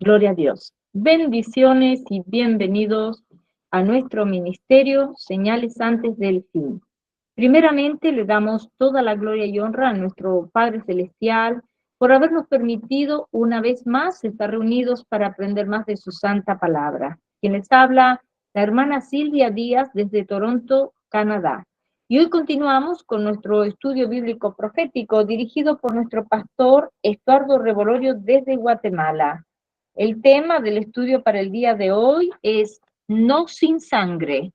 Gloria a Dios. Bendiciones y bienvenidos a nuestro ministerio, Señales antes del fin. Primeramente, le damos toda la gloria y honra a nuestro Padre Celestial por habernos permitido una vez más estar reunidos para aprender más de su santa palabra. Quien les habla, la hermana Silvia Díaz desde Toronto, Canadá. Y hoy continuamos con nuestro estudio bíblico profético dirigido por nuestro pastor Estuardo Revolorio desde Guatemala. El tema del estudio para el día de hoy es No sin sangre.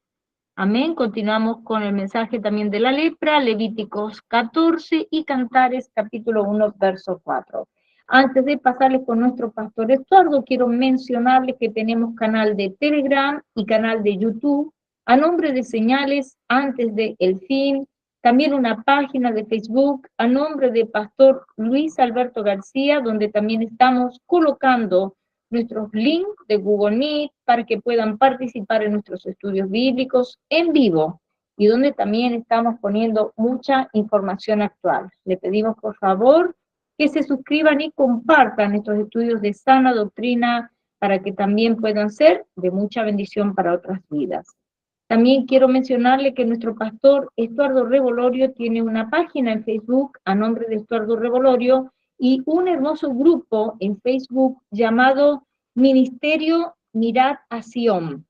Amén. Continuamos con el mensaje también de la lepra, Levíticos 14 y Cantares capítulo 1, verso 4. Antes de pasarles con nuestro pastor Estuardo, quiero mencionarles que tenemos canal de Telegram y canal de YouTube a nombre de Señales antes de El Fin, también una página de Facebook a nombre de Pastor Luis Alberto García, donde también estamos colocando nuestros links de Google Meet para que puedan participar en nuestros estudios bíblicos en vivo y donde también estamos poniendo mucha información actual. Le pedimos por favor que se suscriban y compartan estos estudios de sana doctrina para que también puedan ser de mucha bendición para otras vidas. También quiero mencionarle que nuestro pastor Estuardo Revolorio tiene una página en Facebook a nombre de Estuardo Revolorio y un hermoso grupo en Facebook llamado Ministerio Mirad a Sion,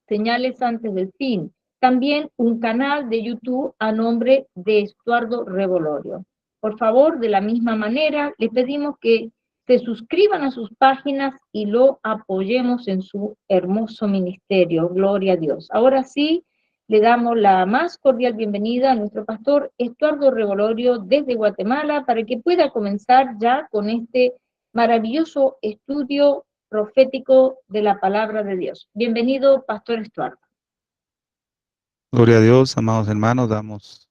Señales antes del fin. También un canal de YouTube a nombre de Estuardo Revolorio. Por favor, de la misma manera, les pedimos que se suscriban a sus páginas y lo apoyemos en su hermoso ministerio. Gloria a Dios. Ahora sí, le damos la más cordial bienvenida a nuestro pastor Estuardo Revolorio desde Guatemala para que pueda comenzar ya con este maravilloso estudio profético de la palabra de Dios. Bienvenido, Pastor Estuardo. Gloria a Dios, amados hermanos, damos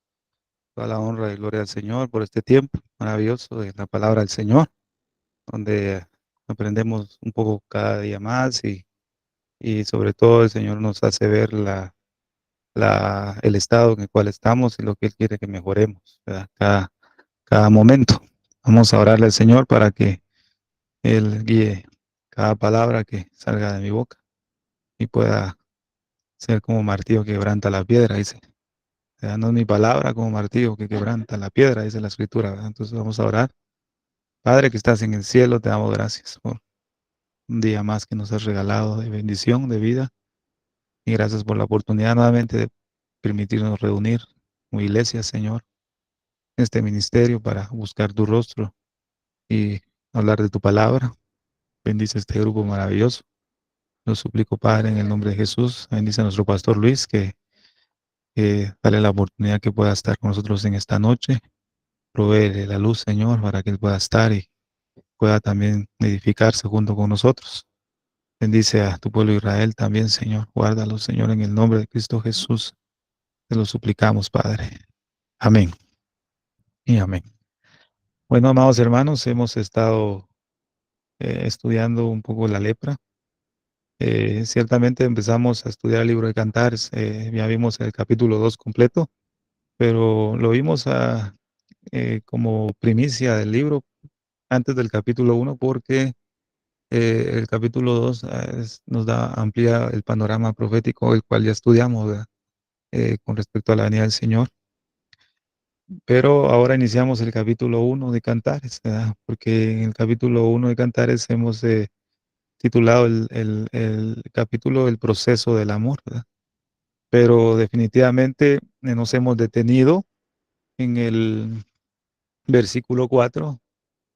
toda la honra y gloria al Señor por este tiempo maravilloso de la palabra del Señor, donde aprendemos un poco cada día más y sobre todo el Señor nos hace ver el estado en el cual estamos y lo que Él quiere que mejoremos, ¿verdad? Cada momento. Vamos a orarle al Señor para que Él guíe cada palabra que salga de mi boca y pueda ser como martillo que quebranta la piedra, dice. No es mi palabra como martillo que quebranta la piedra, dice la escritura, ¿verdad? Entonces vamos a orar. Padre que estás en el cielo, te damos gracias por un día más que nos has regalado de bendición, de vida. Y gracias por la oportunidad nuevamente de permitirnos reunir como iglesia, Señor, en este ministerio para buscar tu rostro y hablar de tu palabra. Bendice este grupo maravilloso. Lo suplico, Padre, en el nombre de Jesús. Bendice a nuestro pastor Luis, que dale la oportunidad que pueda estar con nosotros en esta noche. Proveele la luz, Señor, para que Él pueda estar y pueda también edificarse junto con nosotros. Bendice a tu pueblo Israel también, Señor. Guárdalo, Señor, en el nombre de Cristo Jesús. Te lo suplicamos, Padre. Amén. Y amén. Bueno, amados hermanos, hemos estado estudiando un poco la lepra. Ciertamente empezamos a estudiar el libro de Cantares. Ya vimos el capítulo 2 completo, pero lo vimos como primicia del libro antes del capítulo 1 porque el capítulo 2 nos da amplía el panorama profético, el cual ya estudiamos, ¿verdad? Con respecto a la venida del Señor. Pero ahora iniciamos el capítulo 1 de Cantares, ¿verdad? Porque en el capítulo 1 de Cantares hemos titulado el capítulo El proceso del amor, ¿verdad? Pero definitivamente nos hemos detenido en el versículo 4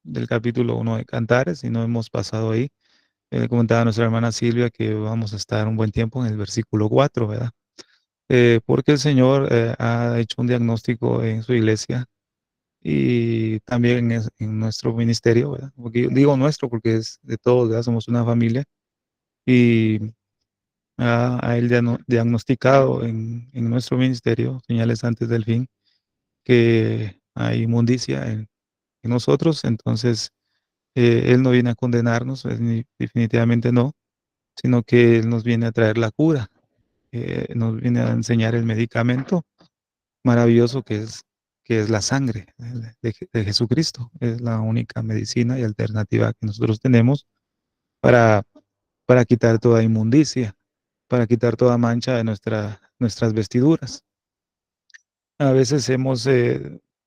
del capítulo 1 de Cantares y no hemos pasado ahí. Le comentaba a nuestra hermana Silvia que vamos a estar un buen tiempo en el versículo 4, ¿verdad? Porque el Señor ha hecho un diagnóstico en su iglesia y también en nuestro ministerio, ¿verdad? Porque yo digo nuestro porque es de todos, ¿verdad? Somos una familia y ha él diagnosticado en nuestro ministerio, señales antes del fin, que hay inmundicia en nosotros, entonces Él no viene a condenarnos, definitivamente no, sino que Él nos viene a traer la cura, nos viene a enseñar el medicamento maravilloso que es la sangre de Jesucristo. Es la única medicina y alternativa que nosotros tenemos para, para quitar toda inmundicia, para quitar toda mancha de nuestras vestiduras. A veces hemos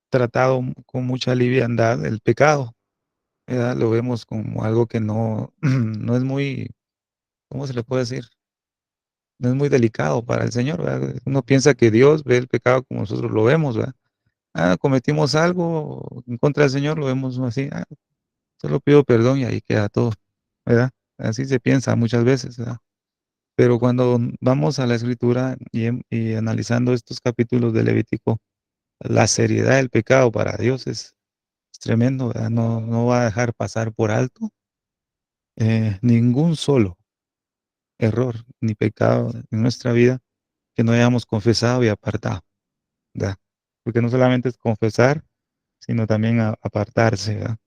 tratado con mucha liviandad el pecado, ¿verdad? Lo vemos como algo que no, no es muy, ¿cómo se le puede decir? No es muy delicado para el Señor, ¿verdad? Uno piensa que Dios ve el pecado como nosotros lo vemos, ¿verdad? Cometimos algo en contra del Señor, lo vemos así, solo pido perdón y ahí queda todo, ¿verdad? Así se piensa muchas veces, ¿verdad? Pero cuando vamos a la Escritura y analizando estos capítulos de Levítico, la seriedad del pecado para Dios es tremendo, ¿verdad? No, no va a dejar pasar por alto ningún solo error ni pecado en nuestra vida que no hayamos confesado y apartado, ¿verdad? Porque no solamente es confesar, sino también apartarse, ¿verdad?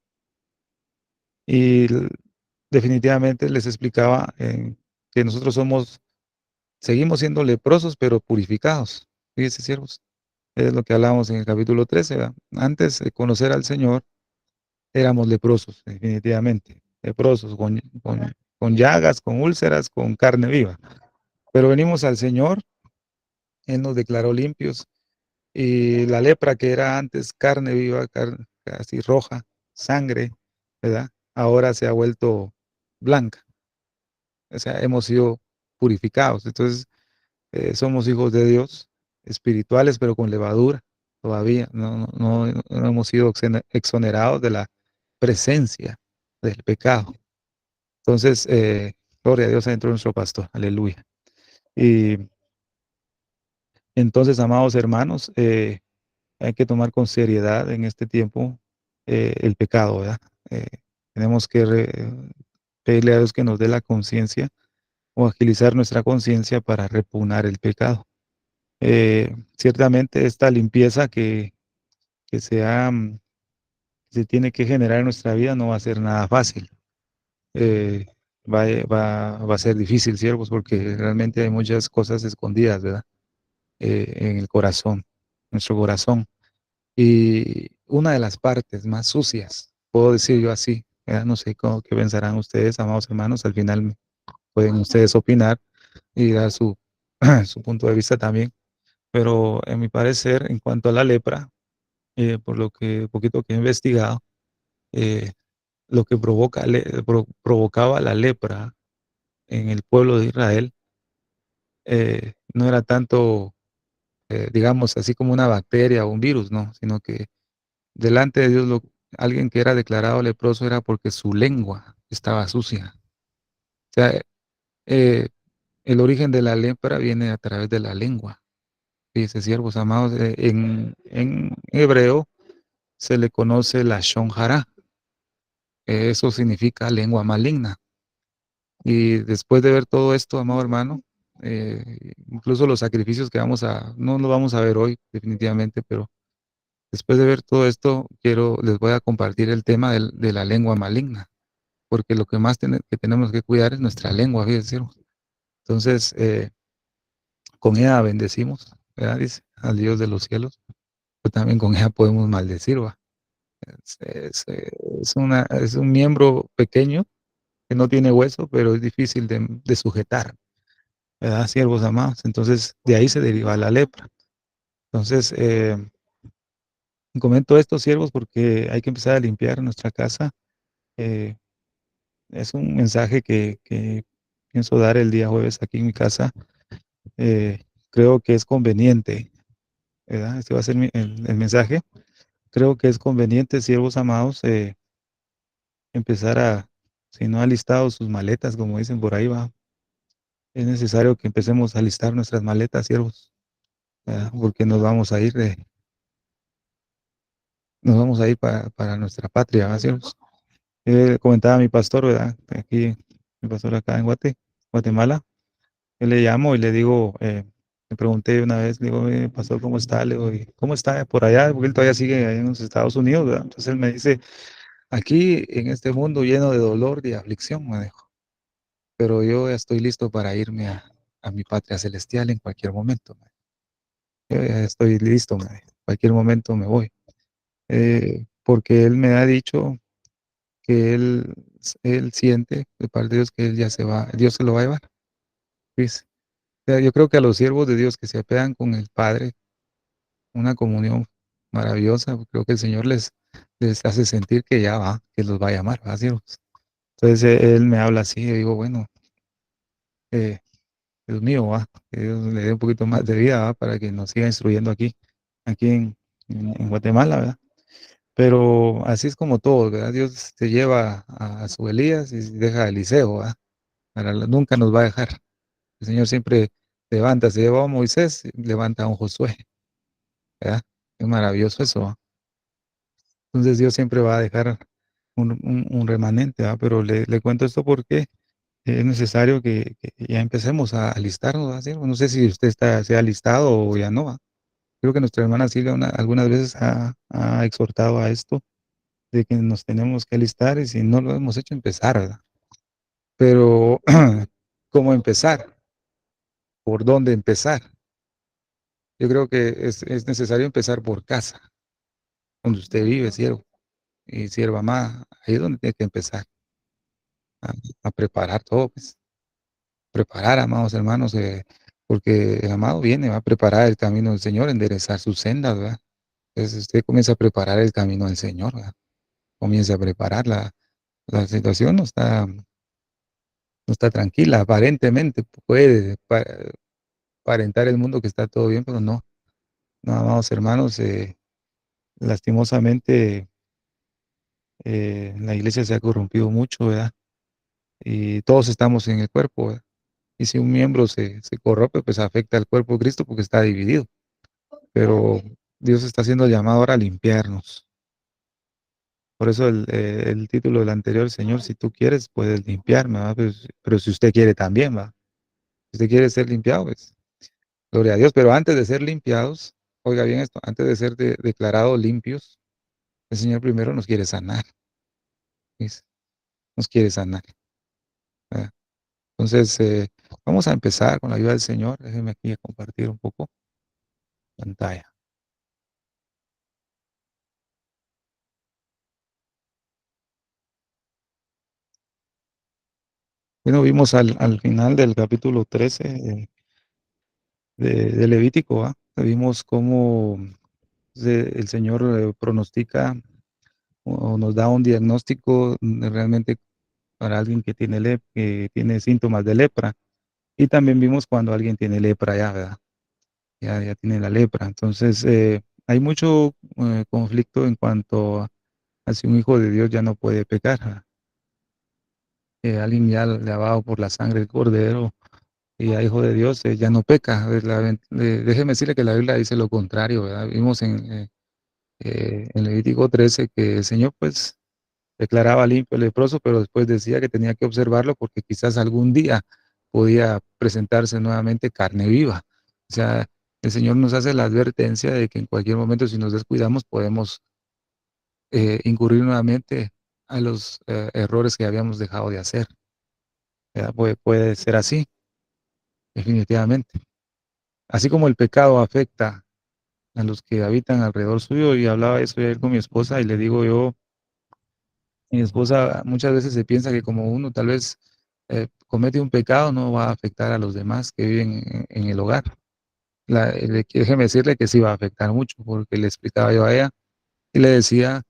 Y definitivamente les explicaba que nosotros seguimos siendo leprosos, pero purificados. Fíjense, siervos, es lo que hablamos en el capítulo 13, ¿verdad? Antes de conocer al Señor, éramos leprosos, definitivamente. Leprosos, con llagas, con úlceras, con carne viva. Pero venimos al Señor, Él nos declaró limpios. Y la lepra que era antes carne viva, casi roja, sangre, ¿verdad? Ahora se ha vuelto blanca. O sea, hemos sido purificados. Entonces, somos hijos de Dios, espirituales, pero con levadura todavía. No hemos sido exonerados de la presencia del pecado. Entonces, gloria a Dios adentro de nuestro pastor. Aleluya. Y entonces, amados hermanos, hay que tomar con seriedad en este tiempo el pecado, ¿verdad? Eh, tenemos que pedirle a Dios que nos dé la conciencia o agilizar nuestra conciencia para repugnar el pecado. Ciertamente esta limpieza que se tiene que generar en nuestra vida no va a ser nada fácil. Eh, va a ser difícil, siervos, porque realmente hay muchas cosas escondidas, ¿verdad? En el corazón, nuestro corazón. Y una de las partes más sucias, puedo decir yo así, ¿verdad? No sé qué pensarán ustedes, amados hermanos, al final pueden ustedes opinar y dar su punto de vista también. Pero en mi parecer, en cuanto a la lepra, por lo que poquito que he investigado, eh, lo que provocaba la lepra en el pueblo de Israel no era tanto, digamos, así como una bacteria o un virus, no, sino que delante de Dios alguien que era declarado leproso era porque su lengua estaba sucia. O sea, eh, el origen de la lepra viene a través de la lengua. Dice, siervos amados, en hebreo se le conoce la Shon Hara. Eso significa lengua maligna. Y después de ver todo esto, amado hermano, incluso los sacrificios que no lo vamos a ver hoy definitivamente, pero después de ver todo esto, les voy a compartir el tema de la lengua maligna, porque lo que más que tenemos que cuidar es nuestra lengua, fíjense. Entonces, con ella bendecimos, ¿verdad? Dice, al Dios de los cielos, pero también con ella podemos maldecir, ¿va? Es un miembro pequeño que no tiene hueso, pero es difícil de sujetar, ¿verdad? Siervos amados. Entonces, de ahí se deriva la lepra. Entonces, comento estos siervos porque hay que empezar a limpiar nuestra casa. Eh, es un mensaje que pienso dar el día jueves aquí en mi casa. Creo que es conveniente, ¿verdad? Este va a ser el mensaje. Creo que es conveniente, siervos amados, empezar si no ha listado sus maletas, como dicen por ahí, va. Es necesario que empecemos a listar nuestras maletas, siervos, ¿verdad? Porque nos vamos a ir para nuestra patria, ¿verdad, siervos? Comentaba mi pastor, ¿verdad? Aquí, mi pastor acá en Guatemala. Yo le llamo y le digo, le pregunté una vez, le digo, pastor, ¿cómo está? Le digo, "¿Y cómo está por allá?" Porque él todavía sigue ahí en los Estados Unidos, ¿verdad? Entonces él me dice, aquí en este mundo lleno de dolor y aflicción, me dijo, pero yo ya estoy listo para irme a mi patria celestial en cualquier momento. Yo ya estoy listo, me dijo, en cualquier momento me voy. Porque él me ha dicho que él él siente de parte de Dios que él ya se va, Dios se lo va a llevar. Pues, o sea, yo creo que a los siervos de Dios que se apegan con el Padre, una comunión maravillosa, creo que el Señor les hace sentir que ya va, que los va a llamar, ¿va, siervos? Entonces él me habla así, y digo, bueno, eh, Dios mío, va, que Dios le dé un poquito más de vida, va, para que nos siga instruyendo aquí en Guatemala, ¿verdad? Pero así es como todo, ¿verdad? Dios se lleva a su Elías y deja a Eliseo, ¿verdad? Nunca nos va a dejar. El Señor siempre levanta, se llevó a Moisés, levanta a un Josué, ¿verdad? Es maravilloso eso, ¿va? Entonces Dios siempre va a dejar un remanente, ¿va? Pero le cuento esto porque es necesario que ya empecemos a alistarnos, ¿va? ¿Sí? No sé si usted se ha alistado o ya no, ¿va? Creo que nuestra hermana Silvia algunas veces ha exhortado a esto, de que nos tenemos que alistar y si no lo hemos hecho, empezar, ¿verdad? Pero, ¿cómo empezar? ¿Por dónde empezar? Yo creo que es necesario empezar por casa, donde usted vive, siervo y sierva amada. Ahí es donde tiene que empezar a, a preparar todo, pues. Preparar, amados hermanos, porque el amado viene, va a preparar el camino del Señor, enderezar sus sendas, ¿verdad? Entonces usted comienza a preparar el camino del Señor, ¿verdad? Comienza a preparar la situación, no está tranquila, aparentemente puede aparentar el mundo que está todo bien, pero no. No, amados hermanos, lastimosamente la iglesia se ha corrompido mucho, ¿verdad? Y todos estamos en el cuerpo, ¿verdad? Y si un miembro se corrompe, pues afecta al cuerpo de Cristo porque está dividido. Pero Dios está haciendo el llamado ahora a limpiarnos. Por eso el título del anterior, Señor, si tú quieres, puedes limpiarme, ¿verdad? Pero si usted quiere también, ¿va? Si usted quiere ser limpiado, pues gloria a Dios. Pero antes de ser limpiados, oiga bien esto, antes de ser declarados limpios, el Señor primero nos quiere sanar, ¿ves? Nos quiere sanar, ¿verdad? Entonces, vamos a empezar con la ayuda del Señor. Déjenme aquí compartir un poco pantalla. Bueno, vimos al final del capítulo 13 de Levítico, ¿va? Vimos cómo el Señor pronostica o nos da un diagnóstico realmente para alguien que que tiene síntomas de lepra. Y también vimos cuando alguien tiene lepra ya, ¿verdad? Ya tiene la lepra. Entonces, hay mucho conflicto en cuanto a si un hijo de Dios ya no puede pecar, ¿verdad? Alguien ya lavado por la sangre del Cordero y ya hijo de Dios, ya no peca. Déjeme decirle que la Biblia dice lo contrario, ¿verdad? Vimos en Levítico 13 que el Señor pues declaraba limpio el leproso, pero después decía que tenía que observarlo porque quizás algún día podía presentarse nuevamente carne viva. O sea, el Señor nos hace la advertencia de que en cualquier momento si nos descuidamos podemos incurrir nuevamente a los errores que habíamos dejado de hacer, ¿verdad? Puede ser así, definitivamente. Así como el pecado afecta a los que habitan alrededor suyo, y hablaba eso ayer con mi esposa y le digo yo, mi esposa muchas veces se piensa que como uno tal vez comete un pecado, no va a afectar a los demás que viven en el hogar. Déjeme decirle que sí va a afectar mucho, porque le explicaba yo a ella y le decía,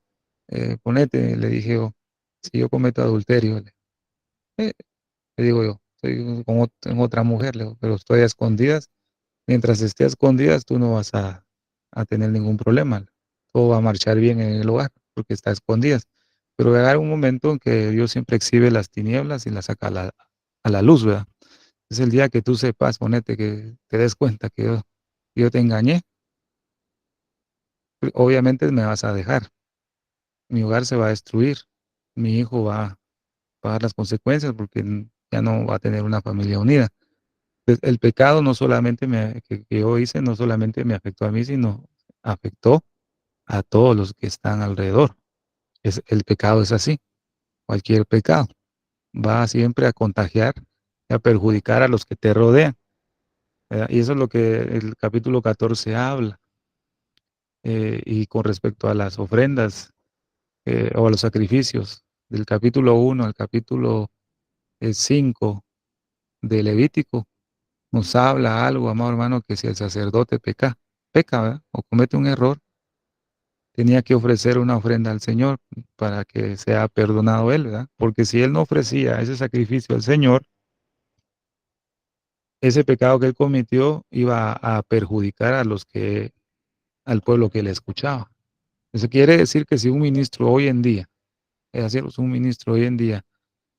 ponete, le dije yo, si yo cometo adulterio, eh, le digo yo, estoy en otra mujer, le digo, pero estoy a escondidas. Mientras esté a escondidas, tú no vas a tener ningún problema. Todo va a marchar bien en el hogar porque está a escondidas. Pero va a llegar un momento en que Dios siempre exhibe las tinieblas y las saca a la luz, ¿verdad? Es el día que tú sepas, ponete, que te des cuenta que yo te engañé. Obviamente me vas a dejar. Mi hogar se va a destruir. Mi hijo va a pagar las consecuencias porque ya no va a tener una familia unida. Pues, el pecado no solamente que yo hice, no solamente me afectó a mí, sino afectó a todos los que están alrededor. El pecado es así, cualquier pecado va siempre a contagiar y a perjudicar a los que te rodean, ¿verdad? Y eso es lo que el capítulo 14 habla. Y con respecto a las ofrendas o a los sacrificios del capítulo 1 al capítulo 5 de Levítico, nos habla algo, amado hermano, que si el sacerdote peca, ¿verdad? O comete un error, tenía que ofrecer una ofrenda al Señor para que sea perdonado él, ¿verdad? Porque si él no ofrecía ese sacrificio al Señor, ese pecado que él cometió iba a perjudicar al pueblo que le escuchaba. Eso quiere decir que si un ministro hoy en día, es decir, un ministro hoy en día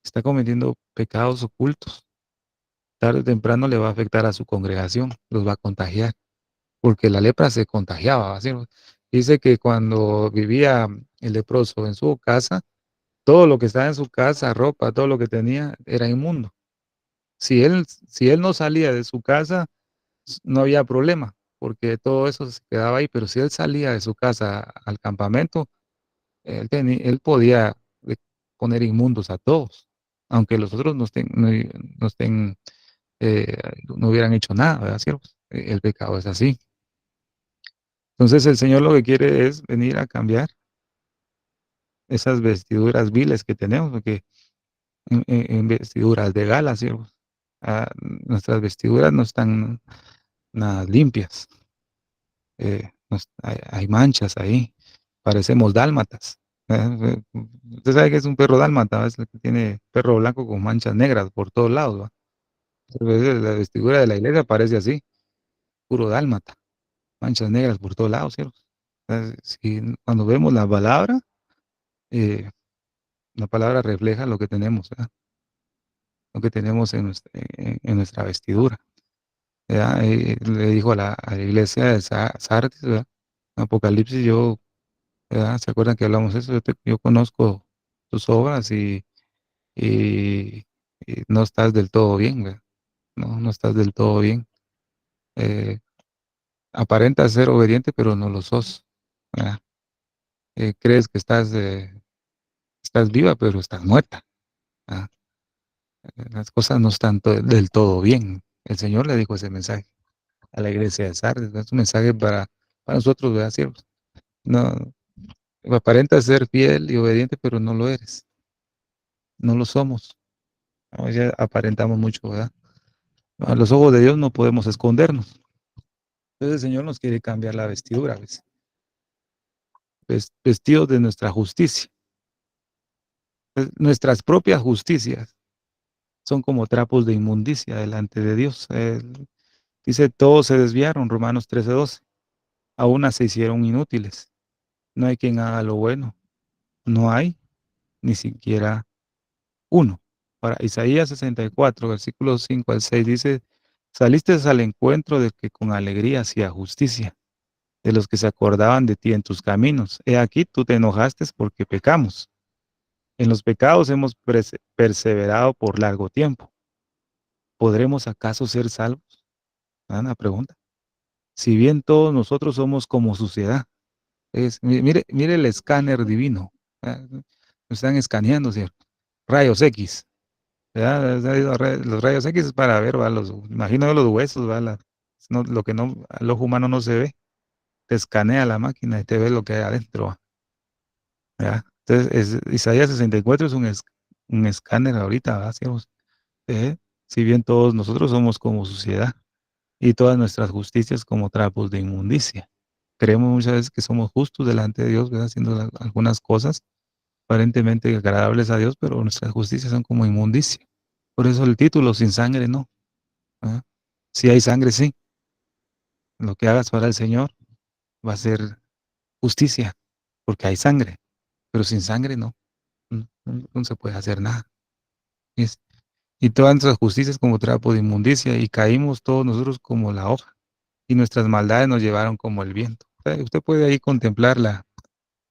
está cometiendo pecados ocultos, tarde o temprano le va a afectar a su congregación, los va a contagiar, porque la lepra se contagiaba, ¿sí? Dice que cuando vivía el leproso en su casa, todo lo que estaba en su casa, ropa, todo lo que tenía, era inmundo. Si él no salía de su casa, no había problema, porque todo eso se quedaba ahí, pero si él salía de su casa al campamento, él podía poner inmundos a todos, aunque los otros eh, no hubieran hecho nada, ¿verdad, siervos? El pecado es así. Entonces el Señor lo que quiere es venir a cambiar esas vestiduras viles que tenemos, porque en vestiduras de gala, siervos, nuestras vestiduras no están nada limpias, hay manchas ahí, parecemos dálmatas. Usted sabe que es un perro dálmata, ¿va? Es el que tiene perro blanco con manchas negras por todos lados, ¿va? Entonces, la vestidura de la iglesia parece así, puro dálmata, manchas negras por todos lados, ¿cierto? Entonces, cuando vemos eh, la palabra refleja lo que tenemos, ¿verdad? Lo que tenemos en nuestra vestidura, ¿verdad? Le dijo a la iglesia de Sardis, ¿verdad? Apocalipsis, ¿verdad? ¿Se acuerdan que hablamos de eso? Yo conozco tus obras y, y no estás del todo bien, ¿verdad? No estás del todo bien. Eh, Aparentas ser obediente, pero no lo sos, ¿verdad? Crees que estás viva, pero estás muerta, ¿verdad? Las cosas no están del todo bien. El Señor le dijo ese mensaje a la iglesia de Sardes, ¿verdad? Es un mensaje para nosotros, ¿verdad, siervos? No, aparentas ser fiel y obediente, pero no lo eres. No lo somos. ¿No? Ya aparentamos mucho, ¿verdad? A los ojos de Dios no podemos escondernos. Entonces el Señor nos quiere cambiar la vestidura, ¿ves? Vestidos de nuestra justicia. Nuestras propias justicias son como trapos de inmundicia delante de Dios. Dice, todos se desviaron, Romanos 13:12. A unas se hicieron inútiles. No hay quien haga lo bueno. No hay ni siquiera uno. Para Isaías 64, versículos 5 al 6 dice, saliste al encuentro de que con alegría hacía justicia, de los que se acordaban de ti en tus caminos. He aquí, tú te enojaste porque pecamos. En los pecados hemos perseverado por largo tiempo. ¿Podremos acaso ser salvos? Una pregunta. Si bien todos nosotros somos como suciedad. Mire el escáner divino. Nos están escaneando, ¿cierto? Rayos X. ¿Verdad? Los rayos X es para ver, ¿va? Imagino los huesos, ¿va? Lo que no, al ojo humano no se ve. Te escanea la máquina y te ve lo que hay adentro, ¿verdad? Entonces, Isaías 64 es un escáner ahorita, ¿verdad? Si bien todos nosotros somos como suciedad y todas nuestras justicias como trapos de inmundicia. Creemos muchas veces que somos justos delante de Dios, ¿verdad? Haciendo algunas cosas aparentemente agradables a Dios, pero nuestras justicias son como inmundicia. Por eso el título, sin sangre, no. ¿Verdad? Si hay sangre, sí. Lo que hagas para el Señor va a ser justicia, porque hay sangre, pero sin sangre no. No se puede hacer nada. ¿Ves? Y todas nuestras justicias como trapo de inmundicia, y caímos todos nosotros como la hoja, y nuestras maldades nos llevaron como el viento. Usted puede ahí contemplar la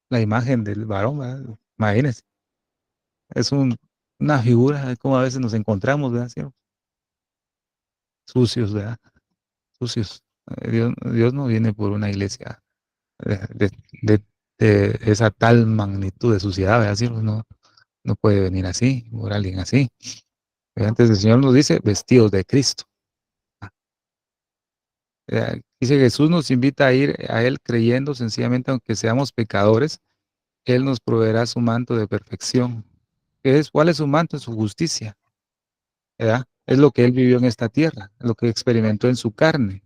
imagen del varón, ¿verdad? Imagínese, es una figura de cómo a veces nos encontramos, ¿verdad? ¿Sí? Sucios, ¿verdad? Sucios. Dios no viene por una iglesia de, de- de- de esa tal magnitud de suciedad, ¿verdad? ¿Sí? No puede venir así, por alguien así. Antes el Señor nos dice, vestidos de Cristo. Dice Jesús nos invita a ir a Él creyendo sencillamente, aunque seamos pecadores, Él nos proveerá su manto de perfección. ¿Cuál es su manto? Es su justicia, ¿verdad? Es lo que él vivió en esta tierra, lo que experimentó en su carne,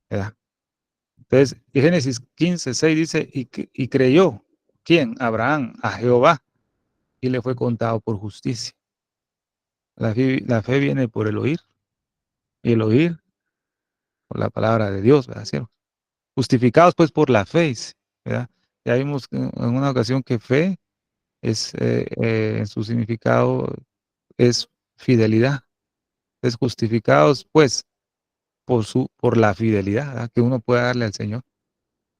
¿verdad? Entonces, Génesis 15:6 dice, y creyó, ¿quién? Abraham, a Jehová, y le fue contado por justicia. La fe viene por el oír, y el oír por la palabra de Dios, ¿verdad? ¿Cierto? Justificados pues por la fe, ¿verdad? Ya vimos en una ocasión que fe es, en su significado, es fidelidad. Es justificados pues por la fidelidad, ¿verdad? Que uno puede darle al Señor.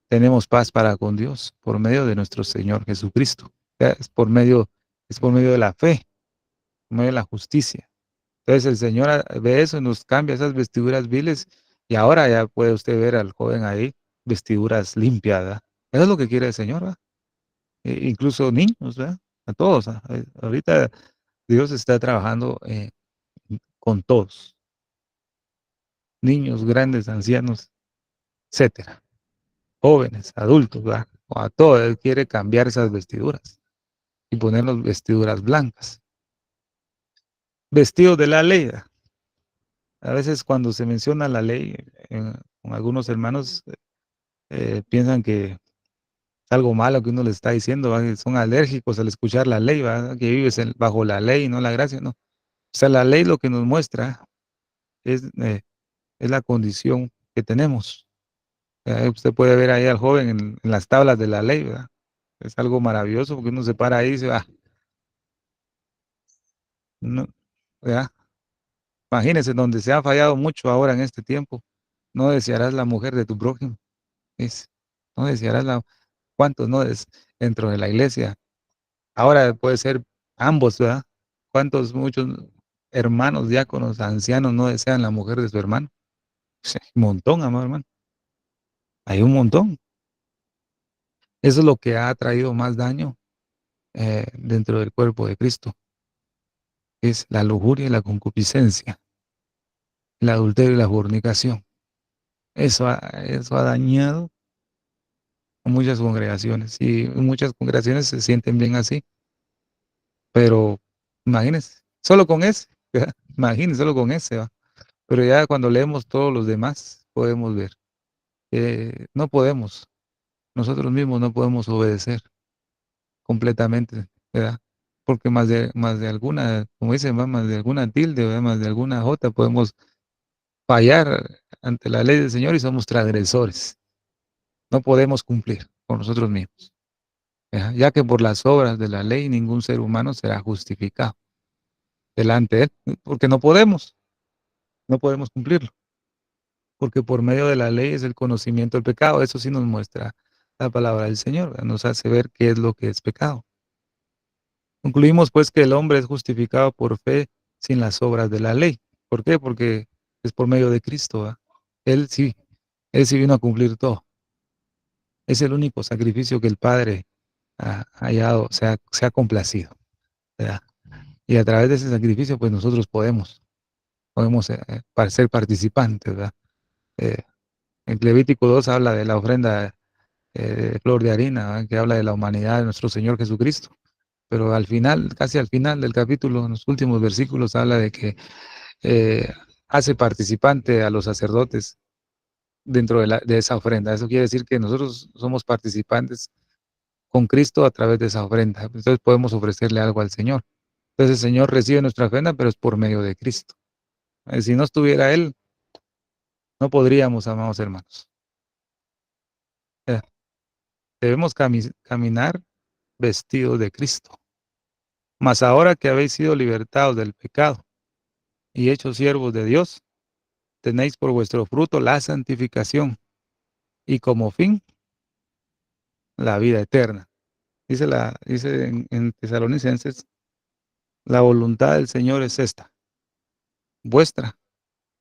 Tenemos paz para con Dios por medio de nuestro Señor Jesucristo. Es por medio de la fe, por medio de la justicia. Entonces el Señor ve eso y nos cambia esas vestiduras viles y ahora ya puede usted ver al joven ahí vestiduras limpias, ¿verdad? Eso es lo que quiere el Señor, ¿verdad? Incluso niños, ¿verdad? A todos. Ahorita Dios está trabajando con todos, niños, grandes, ancianos, etcétera, jóvenes, adultos, ¿verdad? O a todos. Él quiere cambiar esas vestiduras y ponernos vestiduras blancas. Vestidos de la ley, ¿verdad? A veces cuando se menciona la ley, con algunos hermanos piensan que es algo malo que uno les está diciendo, ¿verdad? Que son alérgicos al escuchar la ley, ¿verdad? Que vives bajo la ley, no la gracia, ¿no? O sea, la ley lo que nos muestra es la condición que tenemos. Usted puede ver ahí al joven en las tablas de la ley, ¿verdad? Es algo maravilloso porque uno se para ahí y dice, no, ¿verdad? Imagínese donde se ha fallado mucho ahora en este tiempo. No desearás la mujer de tu prójimo. Es, no desearás ¿cuántos no es dentro de la iglesia? Ahora puede ser ambos, ¿verdad? ¿Cuántos, muchos hermanos, diáconos, ancianos no desean la mujer de su hermano? Sí, un montón, amado hermano. Hay un montón. Eso es lo que ha traído más daño dentro del cuerpo de Cristo. Es la lujuria y la concupiscencia, el adulterio y la fornicación. Eso ha dañado a muchas congregaciones y muchas congregaciones se sienten bien así, pero imagínense, solo con ese, ¿verdad? Imagínense, solo con ese, ¿va? Pero ya cuando leemos todos los demás, podemos ver que no podemos, nosotros mismos no podemos obedecer completamente, ¿verdad? Porque más de alguna, como dicen, ¿va? Más de alguna tilde, ¿verdad? Más de alguna jota podemos fallar ante la ley del Señor y somos transgresores. No podemos cumplir con nosotros mismos, ¿verdad? Ya que por las obras de la ley ningún ser humano será justificado delante de él, porque no podemos cumplirlo, porque por medio de la ley es el conocimiento del pecado. Eso sí nos muestra la palabra del Señor, ¿verdad? Nos hace ver qué es lo que es pecado. Concluimos pues que el hombre es justificado por fe sin las obras de la ley. ¿Por qué? Porque es por medio de Cristo, ¿verdad? Él sí, él sí vino a cumplir todo. Es el único sacrificio que el Padre ha hallado, se ha complacido, ¿verdad? Y a través de ese sacrificio, pues nosotros podemos ser participantes, ¿verdad? Eh, en Levítico 2 habla de la ofrenda de flor de harina, ¿verdad? Que habla de la humanidad de nuestro Señor Jesucristo. Pero al final, casi al final del capítulo, en los últimos versículos, habla de que eh, hace participante a los sacerdotes dentro de esa ofrenda. Eso quiere decir que nosotros somos participantes con Cristo a través de esa ofrenda. Entonces podemos ofrecerle algo al Señor. Entonces el Señor recibe nuestra ofrenda, pero es por medio de Cristo. Si no estuviera Él, no podríamos, amados hermanos. Eh, Debemos caminar vestidos de Cristo. Mas ahora que habéis sido libertados del pecado y hechos siervos de Dios, tenéis por vuestro fruto la santificación y como fin la vida eterna. Dice en Tesalonicenses, la voluntad del Señor es esta, vuestra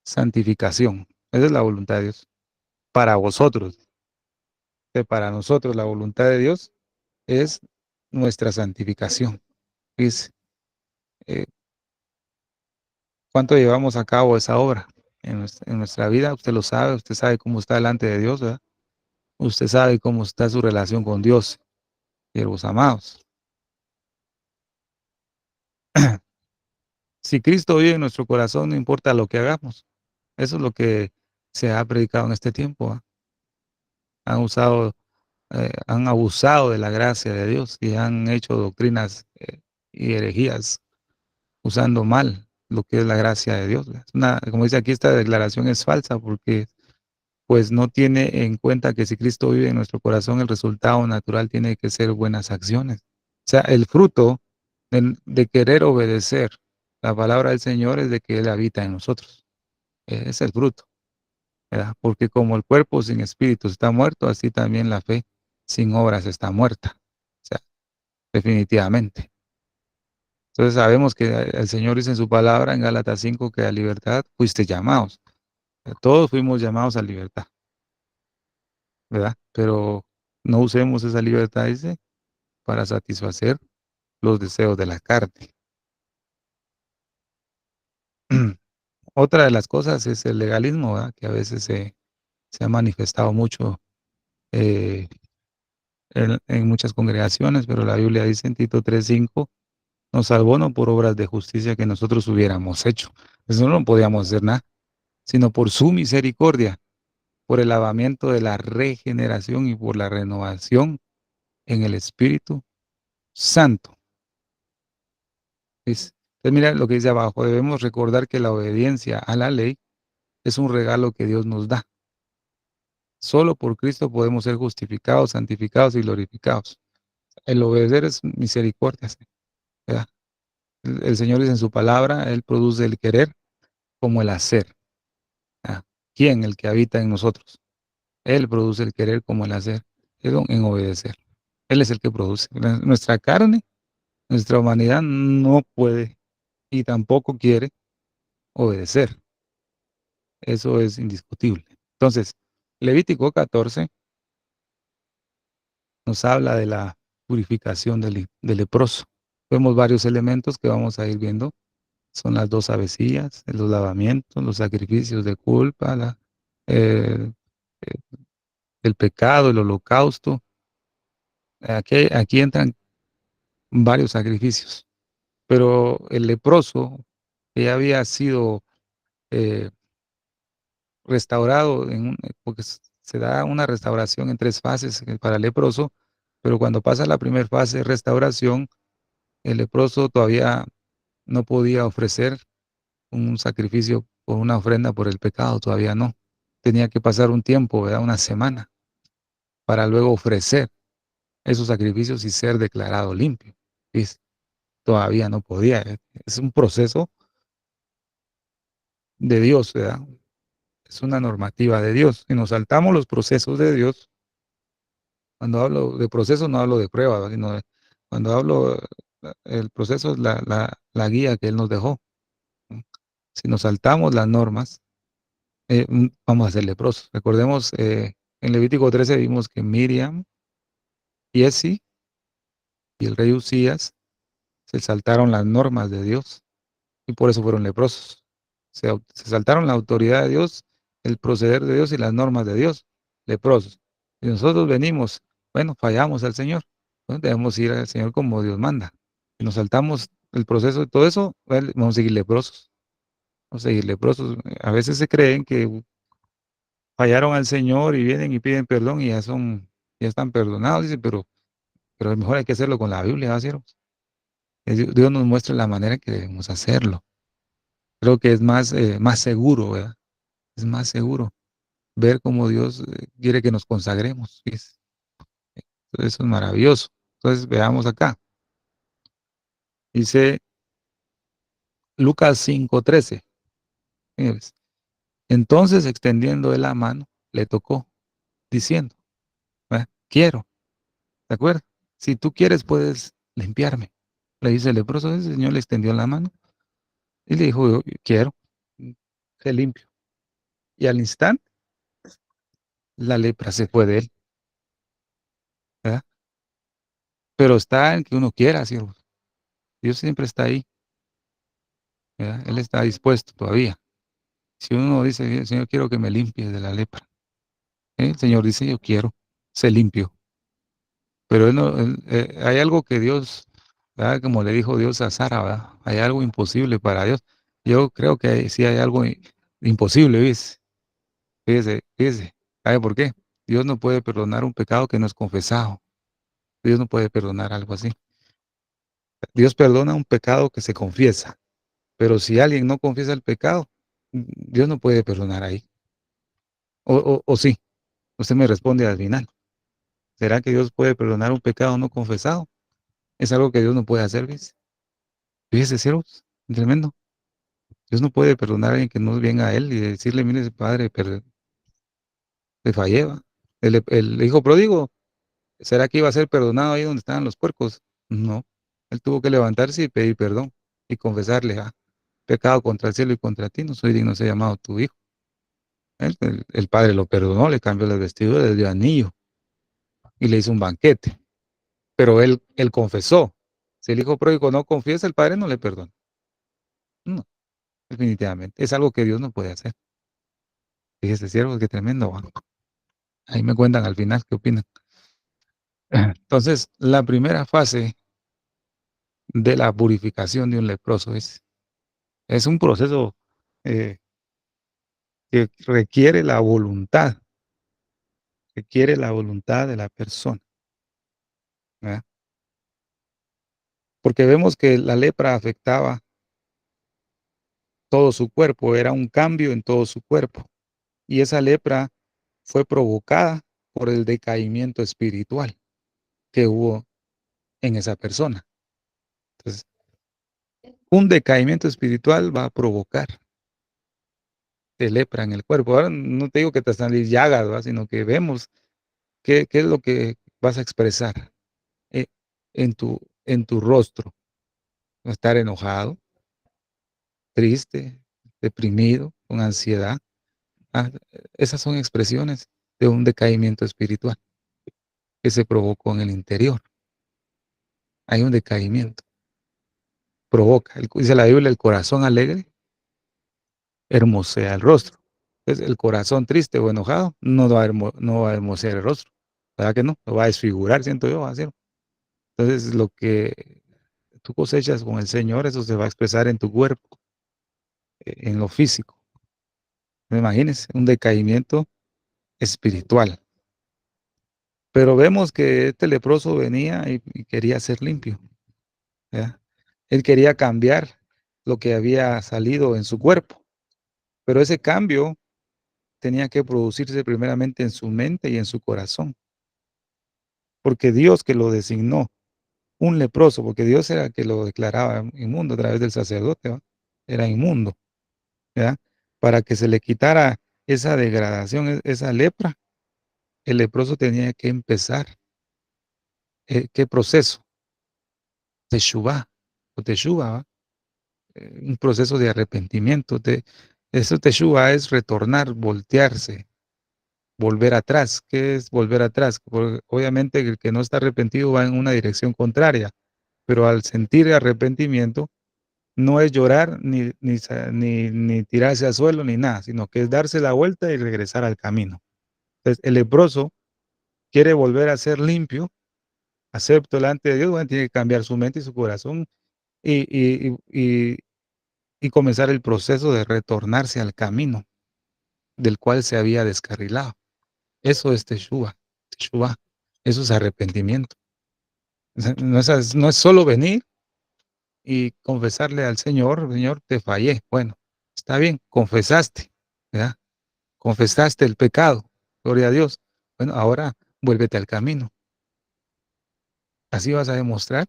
santificación. Esa es la voluntad de Dios. Para vosotros, que para nosotros la voluntad de Dios es nuestra santificación. Dice, eh, ¿cuánto llevamos a cabo esa obra en nuestra vida? Usted sabe cómo está delante de Dios, ¿verdad? Usted sabe cómo está su relación con Dios, siervos amados. Si Cristo vive en nuestro corazón, no importa lo que hagamos. Eso es lo que se ha predicado en este tiempo. Han usado, han abusado de la gracia de Dios y han hecho doctrinas y herejías usando mal lo que es la gracia de Dios. Como dice aquí, esta declaración es falsa porque pues no tiene en cuenta que si Cristo vive en nuestro corazón, el resultado natural tiene que ser buenas acciones. O sea, el fruto de querer obedecer la palabra del Señor es de que Él habita en nosotros. Es el fruto, ¿verdad? Porque como el cuerpo sin espíritu está muerto, así también la fe sin obras está muerta. O sea, definitivamente. Entonces sabemos que el Señor dice en su palabra en Gálatas 5 que a libertad fuiste llamados. Todos fuimos llamados a libertad, ¿verdad? Pero no usemos esa libertad, dice, para satisfacer los deseos de la carne. Otra de las cosas es el legalismo, ¿verdad? Que a veces se ha manifestado mucho eh, en muchas congregaciones, pero la Biblia dice en Tito 3:5, nos salvó no por obras de justicia que nosotros hubiéramos hecho. Eso no podíamos hacer nada, sino por su misericordia, por el lavamiento de la regeneración y por la renovación en el Espíritu Santo. Entonces, mira lo que dice abajo, debemos recordar que la obediencia a la ley es un regalo que Dios nos da. Solo por Cristo podemos ser justificados, santificados y glorificados. El obedecer es misericordia, ¿verdad? El Señor dice en su palabra, Él produce el querer como el hacer. ¿Verdad? ¿Quién? El que habita en nosotros. Él produce el querer como el hacer, en obedecer. Él es el que produce. Nuestra carne, nuestra humanidad no puede y tampoco quiere obedecer. Eso es indiscutible. Entonces, Levítico 14 nos habla de la purificación del leproso. Vemos varios elementos que vamos a ir viendo. Son las 2 avecillas, los lavamientos, los sacrificios de culpa, eh, eh, el pecado, el holocausto. Aquí entran varios sacrificios, pero el leproso que ya había sido eh, restaurado, porque se da una restauración en 3 fases para el leproso, pero cuando pasa la primera fase de restauración, el leproso todavía no podía ofrecer un sacrificio o una ofrenda por el pecado, todavía no. Tenía que pasar un tiempo, ¿verdad? Una semana, para luego ofrecer esos sacrificios y ser declarado limpio. Y todavía no podía. Es un proceso de Dios, ¿verdad? Es una normativa de Dios. Si nos saltamos los procesos de Dios, cuando hablo de proceso no hablo de prueba, ¿verdad? Sino cuando hablo, el proceso es la guía que Él nos dejó. Si nos saltamos las normas, vamos a ser leprosos. Recordemos, en Levítico 13 vimos que Miriam, Giezi y el rey Usías se saltaron las normas de Dios y por eso fueron leprosos. Se saltaron la autoridad de Dios, el proceder de Dios y las normas de Dios, leprosos. Y nosotros venimos, bueno, fallamos al Señor, pues debemos ir al Señor como Dios manda. Si nos saltamos el proceso de todo eso, vamos a seguir leprosos. Vamos a seguir leprosos. A veces se creen que fallaron al Señor y vienen y piden perdón y ya están perdonados, dice, pero a lo mejor hay que hacerlo con la Biblia, ¿va, siervos? Dios nos muestra la manera que debemos hacerlo. Creo que es más seguro, ¿verdad? Es más seguro ver cómo Dios quiere que nos consagremos. Eso es maravilloso. Entonces, veamos acá. Dice Lucas 5:13. Señores, entonces, extendiendo él la mano, le tocó, diciendo, ¿verdad? Quiero, ¿de acuerdo? Si tú quieres, puedes limpiarme. Le dice el leproso, el Señor le extendió la mano y le dijo, yo quiero, sé limpio. Y al instante, la lepra se fue de él, ¿verdad? Pero está en que uno quiera, siervo. Dios siempre está ahí, ¿verdad? Él está dispuesto todavía. Si uno dice, Señor, quiero que me limpies de la lepra, el Señor dice, yo quiero, sé limpio. Pero hay algo que Dios ¿verdad? Como le dijo Dios a Sara, ¿verdad? Hay algo imposible para Dios. Yo creo que sí hay algo imposible, ¿ves? Fíjese, fíjese. ¿Sabe por qué? Dios no puede perdonar un pecado que no es confesado. Dios no puede perdonar algo así. Dios perdona un pecado que se confiesa, pero si alguien no confiesa el pecado, Dios no puede perdonar ahí. O sí, usted me responde al final. ¿Será que Dios puede perdonar un pecado no confesado? Es algo que Dios no puede hacer, ¿ves? Fíjese, siervos, tremendo. Dios no puede perdonar a alguien que no venga a Él y decirle, mire, padre, le fallé, ¿va? El hijo pródigo, ¿será que iba a ser perdonado ahí donde estaban los puercos? No. Él tuvo que levantarse y pedir perdón y confesarle, pecado contra el cielo y contra ti, no soy digno de ser llamado tu hijo. El padre lo perdonó, le cambió las vestiduras, le dio anillo y le hizo un banquete. Pero él confesó. Si el hijo pródigo no confiesa, el padre no le perdona. No, definitivamente. Es algo que Dios no puede hacer. Fíjese, siervo, qué tremendo, ¿va? Ahí me cuentan al final qué opinan. Entonces, la primera fase de la purificación de un leproso es un proceso eh, que requiere la voluntad de la persona, ¿verdad? Porque vemos que la lepra afectaba todo su cuerpo, era un cambio en todo su cuerpo. Y esa lepra fue provocada por el decaimiento espiritual que hubo en esa persona. Entonces, un decaimiento espiritual va a provocar de lepra en el cuerpo. Ahora no te digo que te salir llagas, ¿va? Sino que vemos qué es lo que vas a expresar eh, en tu rostro. Estar enojado, triste, deprimido, con ansiedad. Ah, esas son expresiones de un decaimiento espiritual que se provocó en el interior. Hay un decaimiento. Provoca, dice la Biblia, el corazón alegre hermosea el rostro. Entonces, el corazón triste o enojado no va a hermosear el rostro. ¿Verdad que no? Lo va a desfigurar, siento yo, va a hacer. Entonces, lo que tú cosechas con el Señor, eso se va a expresar en tu cuerpo, en lo físico. ¿Me imagines? Un decaimiento espiritual. Pero vemos que este leproso venía y quería ser limpio, ¿verdad? Él quería cambiar lo que había salido en su cuerpo, pero ese cambio tenía que producirse primeramente en su mente y en su corazón, porque Dios que lo designó un leproso, porque Dios era el que lo declaraba inmundo a través del sacerdote, ¿va? Era inmundo, ¿verdad? Para que se le quitara esa degradación, esa lepra, el leproso tenía que empezar, ¿qué proceso? Teshuvá, o teshuva, ¿va? Un proceso de arrepentimiento. Eso teshuva es retornar, voltearse, volver atrás. ¿Qué es volver atrás? Porque obviamente el que no está arrepentido va en una dirección contraria, pero al sentir arrepentimiento no es llorar ni tirarse al suelo ni nada, sino que es darse la vuelta y regresar al camino. Entonces, el leproso quiere volver a ser limpio, acepto delante de Dios, bueno, tiene que cambiar su mente y su corazón y y comenzar el proceso de retornarse al camino del cual se había descarrilado. Eso es teshuva, teshuva. Eso es arrepentimiento. O sea, no es solo venir y confesarle al Señor, Señor, te fallé. Bueno, está bien, confesaste, ¿verdad? Confesaste el pecado, gloria a Dios. Bueno, ahora vuélvete al camino. Así vas a demostrar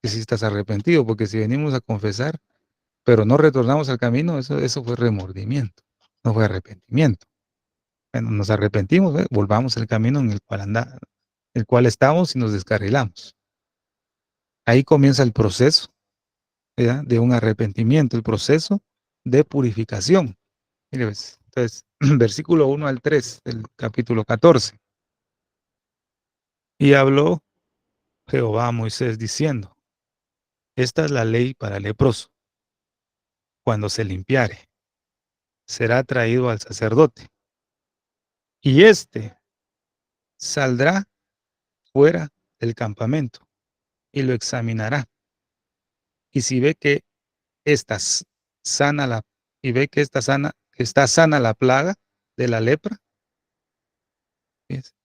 que sí estás arrepentido, porque si venimos a confesar, pero no retornamos al camino, eso fue remordimiento, no fue arrepentimiento. Bueno, nos arrepentimos, volvamos al camino en el cual estamos y nos descarrilamos. Ahí comienza el proceso, ¿verdad? De un arrepentimiento, el proceso de purificación. Mire, pues, entonces, versículo 1 al 3 del capítulo 14. Y habló Jehová a Moisés diciendo, esta es la ley para el leproso. Cuando se limpiare, será traído al sacerdote, y éste saldrá fuera del campamento, y lo examinará. Y si ve que está sana la, y ve que está sana la plaga de la lepra, ¿ves?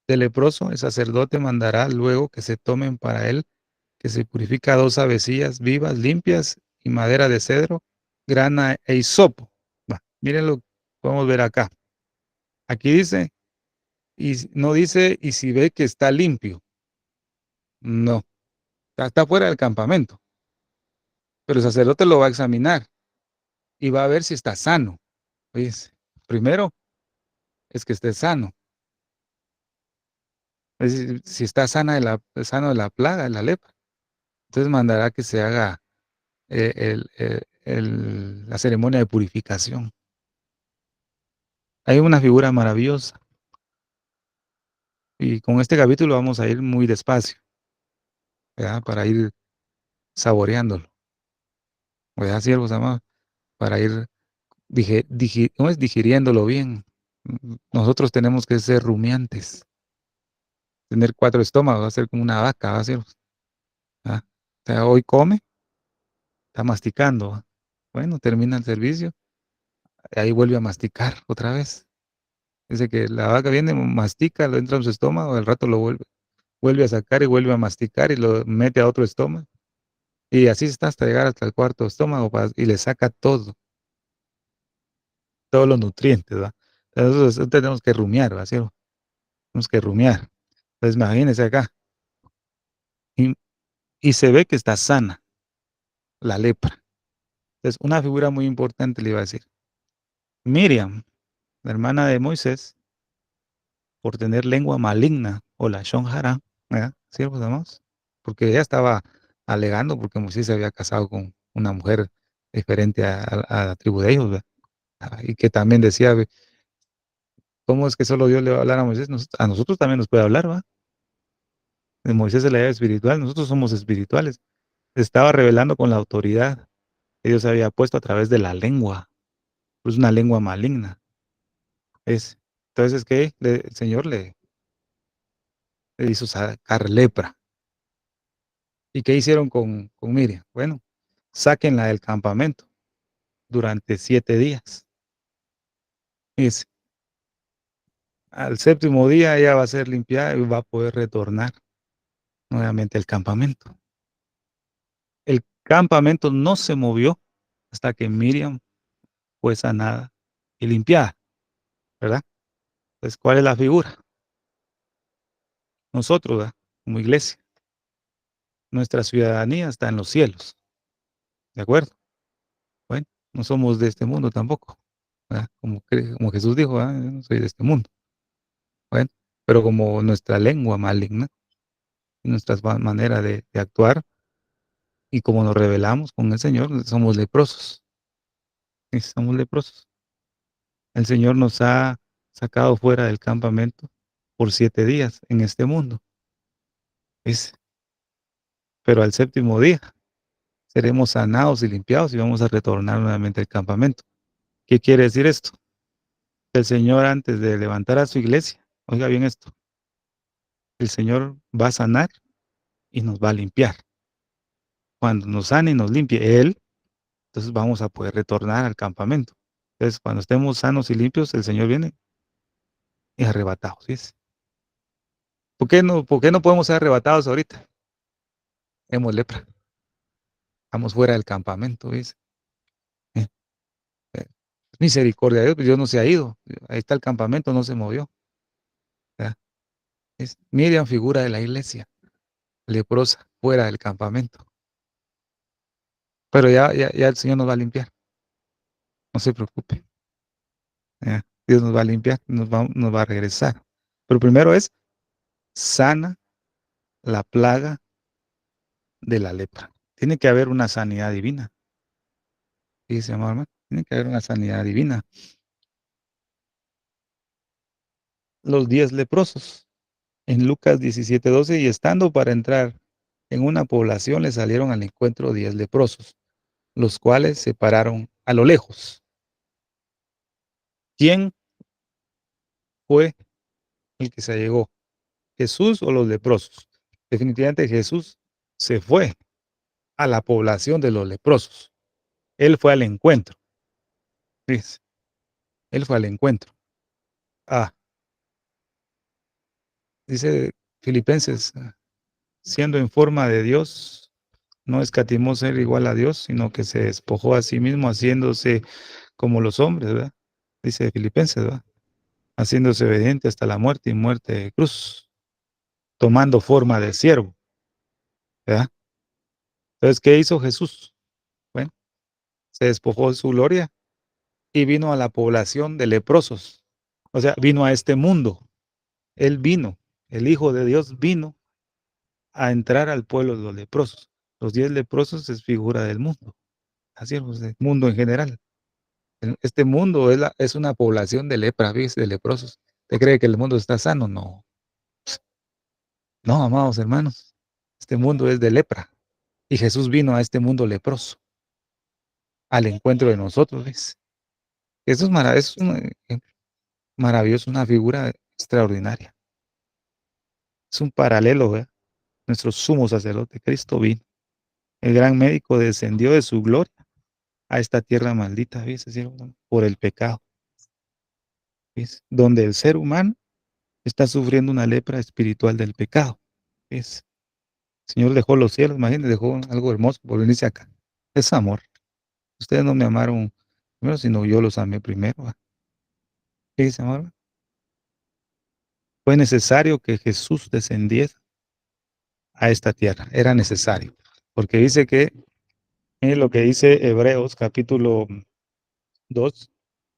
Del leproso, el sacerdote mandará luego que se tomen para él, que se purifica 2 avecillas vivas, limpias, y madera de cedro, grana e hisopo. Miren lo que podemos ver acá. Aquí dice, y no dice, y si ve que está limpio. No, está fuera del campamento. Pero el sacerdote lo va a examinar y va a ver si está sano. ¿Ves? Primero es que esté sano. Es decir, si está sano de la plaga, de la lepra. Entonces mandará que se haga la ceremonia de purificación. Hay una figura maravillosa y con este capítulo vamos a ir muy despacio, ¿verdad? Para ir saboreándolo, ¿verdad, siervos amados? Para ir ¿cómo es? Digiriéndolo bien. Nosotros tenemos que ser rumiantes, tener 4 estómagos, va a ser como una vaca, ¿va, siervos? ¿Ah? O sea, hoy come, está masticando, ¿va? Bueno, termina el servicio, ahí vuelve a masticar otra vez. Dice que la vaca viene, mastica, lo entra en su estómago, al rato lo vuelve a sacar y vuelve a masticar y lo mete a otro estómago. Y así está hasta llegar hasta el cuarto estómago y le saca todo, todos los nutrientes, ¿va? Entonces tenemos que rumiar, ¿va? ¿Sí? Tenemos que rumiar. Entonces imagínense acá. Y, y se ve que está sana la lepra. Entonces, una figura muy importante le iba a decir. Miriam, la hermana de Moisés, por tener lengua maligna, o la Shonjara, ¿verdad? Siervos amados, porque ella estaba alegando porque Moisés se había casado con una mujer diferente a la tribu de ellos, ¿verdad? Y que también decía, ¿cómo es que solo Dios le va a hablar a Moisés? A nosotros también nos puede hablar, ¿va? De Moisés es la idea espiritual, nosotros somos espirituales. Estaba revelando con la autoridad que Dios había puesto a través de la lengua. Es una lengua maligna. Es. Entonces, ¿qué? El Señor le hizo sacar lepra. ¿Y qué hicieron con Miriam? Bueno, sáquenla del campamento durante 7 días. Es, al séptimo día ella va a ser limpiada y va a poder retornar nuevamente al campamento. El campamento no se movió hasta que Miriam fue sanada y limpiada, ¿verdad? Entonces, ¿cuál es la figura? Nosotros, ¿verdad? Como iglesia, nuestra ciudadanía está en los cielos, ¿de acuerdo? Bueno, no somos de este mundo tampoco, ¿verdad? Como Jesús dijo, ¿verdad? Yo no soy de este mundo. Bueno, pero como nuestra lengua maligna, nuestra manera de actuar y como nos rebelamos con el Señor, somos leprosos. Somos leprosos. El Señor nos ha sacado fuera del campamento por 7 días en este mundo. Es, pero al séptimo día seremos sanados y limpiados y vamos a retornar nuevamente al campamento. ¿Qué quiere decir esto? El Señor, antes de levantar a su iglesia, oiga bien esto, el Señor va a sanar y nos va a limpiar. Cuando nos sane y nos limpie Él, entonces vamos a poder retornar al campamento. Entonces, cuando estemos sanos y limpios, el Señor viene y arrebatados. ¿Sí? Por qué no podemos ser arrebatados ahorita? Hemos lepra. Estamos fuera del campamento. ¿Ves? Eh, eh, Misericordia de Dios, pues Dios no se ha ido. Ahí está el campamento, no se movió. ¿Verdad? Miriam, figura de la iglesia, leprosa, fuera del campamento. Pero ya el Señor nos va a limpiar. No se preocupe. Dios nos va a limpiar, nos va a regresar. Pero primero es sana la plaga de la lepra. Tiene que haber una sanidad divina. Dice, amor, hermano, tiene que haber una sanidad divina. Los 10 leprosos en Lucas 17:12, y estando para entrar en una población le salieron al encuentro 10 leprosos, los cuales se pararon a lo lejos. ¿Quién fue el que se allegó? ¿Jesús o los leprosos? Definitivamente Jesús se fue a la población de los leprosos. Él fue al encuentro. Fíjese, él fue al encuentro. Ah, dice Filipenses, siendo en forma de Dios, no escatimó ser igual a Dios, sino que se despojó a sí mismo, haciéndose como los hombres, ¿verdad? Dice Filipenses, ¿verdad? Haciéndose obediente hasta la muerte y muerte de cruz, tomando forma de siervo, ¿verdad? Entonces, ¿qué hizo Jesús? Bueno, se despojó de su gloria y vino a la población de leprosos. O sea, vino a este mundo. Él vino, el Hijo de Dios vino a entrar al pueblo de los leprosos. Los 10 leprosos es figura del mundo, así es, del mundo en general. Este mundo es una población de lepra, ¿ves? De leprosos. ¿Usted cree que el mundo está sano? No, no, amados hermanos. Este mundo es de lepra. Y Jesús vino a este mundo leproso, al encuentro de nosotros, ¿ves? Eso es maravilloso, una figura extraordinaria. Es un paralelo, ¿verdad? Nuestro sumo sacerdote, Cristo vino. El gran médico descendió de su gloria a esta tierra maldita, ¿ves? Por el pecado, ¿ves? Donde el ser humano está sufriendo una lepra espiritual del pecado, ¿ves? El Señor dejó los cielos, imagínense, dejó algo hermoso por venirse acá. Es amor. Ustedes no me amaron primero, sino yo los amé primero, ¿va? ¿Qué dice, amor? Fue necesario que Jesús descendiera a esta tierra. Era necesario. Porque dice que, lo que dice Hebreos capítulo 2,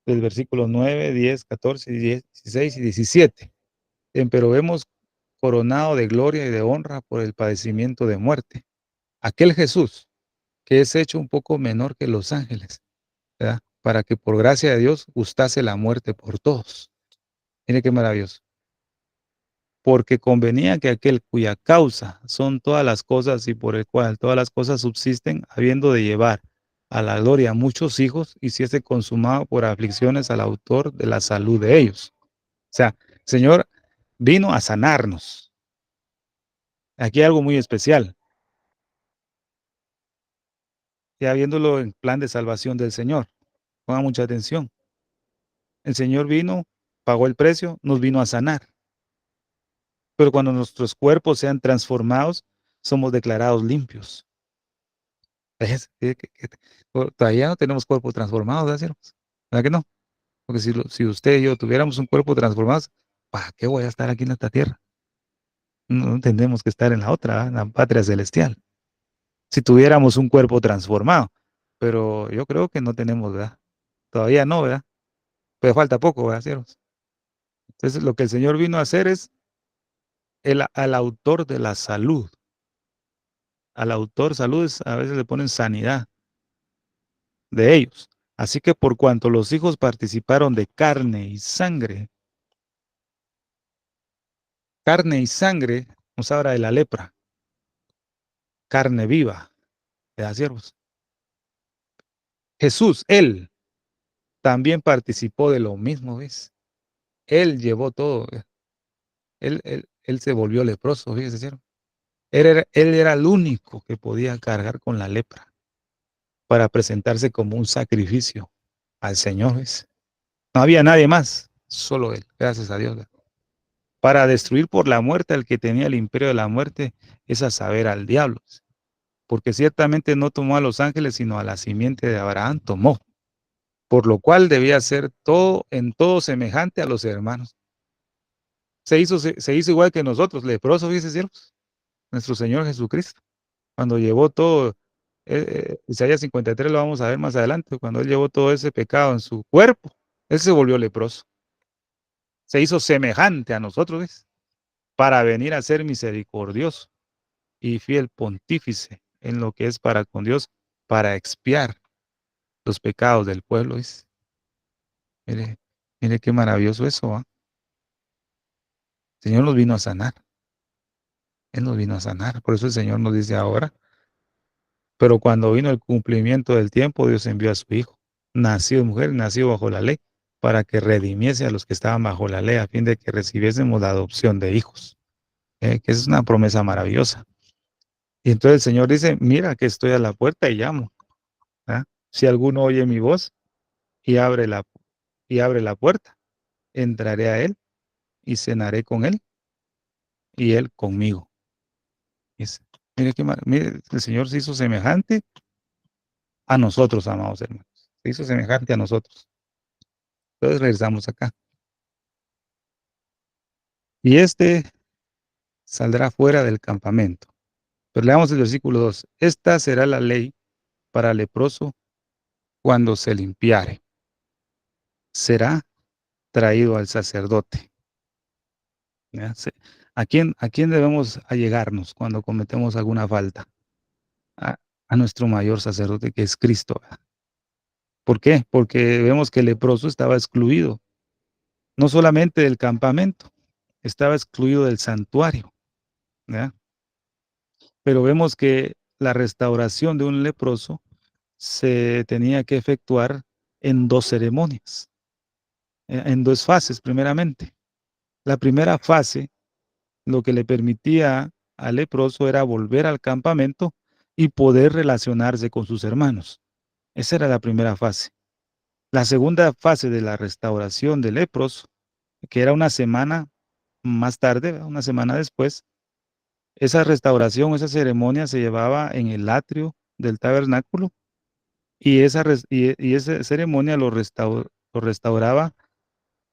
del versículo 9, 10, 14, 16 y 17. Pero hemos coronado de gloria y de honra por el padecimiento de muerte. Aquel Jesús que es hecho un poco menor que los ángeles, ¿verdad? Para que por gracia de Dios gustase la muerte por todos. Mire qué maravilloso. Porque convenía que aquel cuya causa son todas las cosas y por el cual todas las cosas subsisten, habiendo de llevar a la gloria a muchos hijos, hiciese consumado por aflicciones al autor de la salud de ellos. O sea, el Señor vino a sanarnos. Aquí hay algo muy especial. Ya viéndolo en plan de salvación del Señor. Pongan mucha atención. El Señor vino, pagó el precio, nos vino a sanar. Pero cuando nuestros cuerpos sean transformados, somos declarados limpios. ¿Ves? Todavía no tenemos cuerpos transformados, ¿verdad, siervos? ¿Verdad que no? Porque si usted y yo tuviéramos un cuerpo transformado, ¿para qué voy a estar aquí en esta tierra? No tendremos que estar en la otra, en la patria celestial. Si tuviéramos un cuerpo transformado. Pero yo creo que no tenemos, ¿verdad? Todavía no, ¿verdad? Pero falta poco, ¿verdad, siervos? Entonces, lo que el Señor vino a hacer es al autor de la salud. Al autor salud a veces le ponen sanidad de ellos. Así que por cuanto los hijos participaron de carne y sangre nos habla de la lepra, carne viva, ¿verdad, siervos? Jesús, él también participó de lo mismo, ¿ves? Él llevó todo. Él se volvió leproso, fíjese, siervo. Él era el único que podía cargar con la lepra para presentarse como un sacrificio al Señor, ¿ves? No había nadie más, solo él, gracias a Dios, ¿verdad? Para destruir por la muerte al que tenía el imperio de la muerte, es a saber, al diablo. Porque ciertamente no tomó a los ángeles, sino a la simiente de Abraham tomó, por lo cual debía ser todo en todo semejante a los hermanos. Se hizo igual que nosotros, leproso, dice siervos, nuestro Señor Jesucristo, cuando llevó todo, Isaías 53 lo vamos a ver más adelante, cuando él llevó todo ese pecado en su cuerpo, él se volvió leproso, se hizo semejante a nosotros, ¿ves? Para venir a ser misericordioso y fiel pontífice en lo que es para con Dios, para expiar los pecados del pueblo. Mire, mire qué maravilloso eso, ¿eh? El Señor nos vino a sanar. Él nos vino a sanar. Por eso el Señor nos dice ahora, pero cuando vino el cumplimiento del tiempo, Dios envió a su Hijo, nacido de mujer, nacido bajo la ley, para que redimiese a los que estaban bajo la ley, a fin de que recibiésemos la adopción de hijos. Que es una promesa maravillosa. Y entonces el Señor dice, mira que estoy a la puerta y llamo. ¿Ah? Si alguno oye mi voz y abre la puerta, entraré a él y cenaré con él y él conmigo. Dice, mire, el Señor se hizo semejante a nosotros, amados hermanos. Se hizo semejante a nosotros. Entonces regresamos acá. Y saldrá fuera del campamento. Pero leamos el versículo 2. Esta será la ley para el leproso cuando se limpiare. Será traído al sacerdote. ¿Ya? ¿A quién debemos allegarnos cuando cometemos alguna falta? A, a nuestro mayor sacerdote, que es Cristo. ¿Por qué? Porque vemos que el leproso estaba excluido, no solamente del campamento, estaba excluido del santuario. ¿Ya? Pero vemos que la restauración de un leproso se tenía que efectuar en dos ceremonias, en dos fases primeramente. La primera fase, lo que le permitía al leproso era volver al campamento y poder relacionarse con sus hermanos. Esa era la primera fase. La segunda fase de la restauración del leproso, que era una semana más tarde, una semana después, esa restauración, esa ceremonia se llevaba en el atrio del tabernáculo y esa ceremonia lo restauraba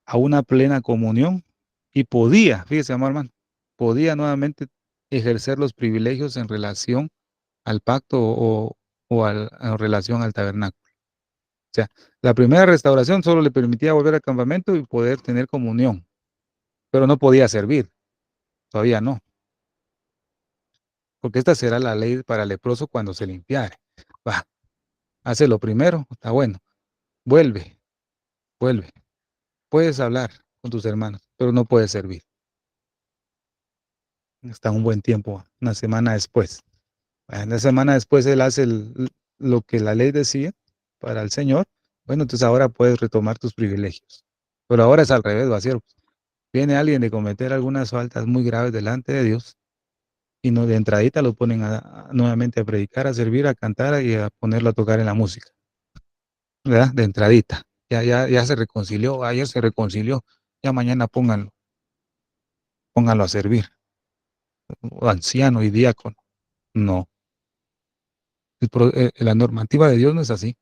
a una plena comunión y podía, fíjese, amado hermano, podía nuevamente ejercer los privilegios en relación al pacto en relación al tabernáculo. O sea, la primera restauración solo le permitía volver al campamento y poder tener comunión, pero no podía servir, todavía no, porque esta será la ley para el leproso cuando se limpiare. Va, hace lo primero, está bueno, vuelve, vuelve. Puedes hablar con tus hermanos, pero no puedes servir. Está un buen tiempo, una semana después. Una semana después él hace lo que la ley decía para el Señor. Bueno, entonces ahora puedes retomar tus privilegios. Pero ahora es al revés, vacío. Viene alguien de cometer algunas faltas muy graves delante de Dios y no de entradita lo ponen nuevamente a predicar, a servir, a cantar y a ponerlo a tocar en la música. ¿Verdad? De entradita. Ya se reconcilió, ayer se reconcilió, ya mañana pónganlo a servir. O anciano y diácono. No. La normativa de Dios no es así,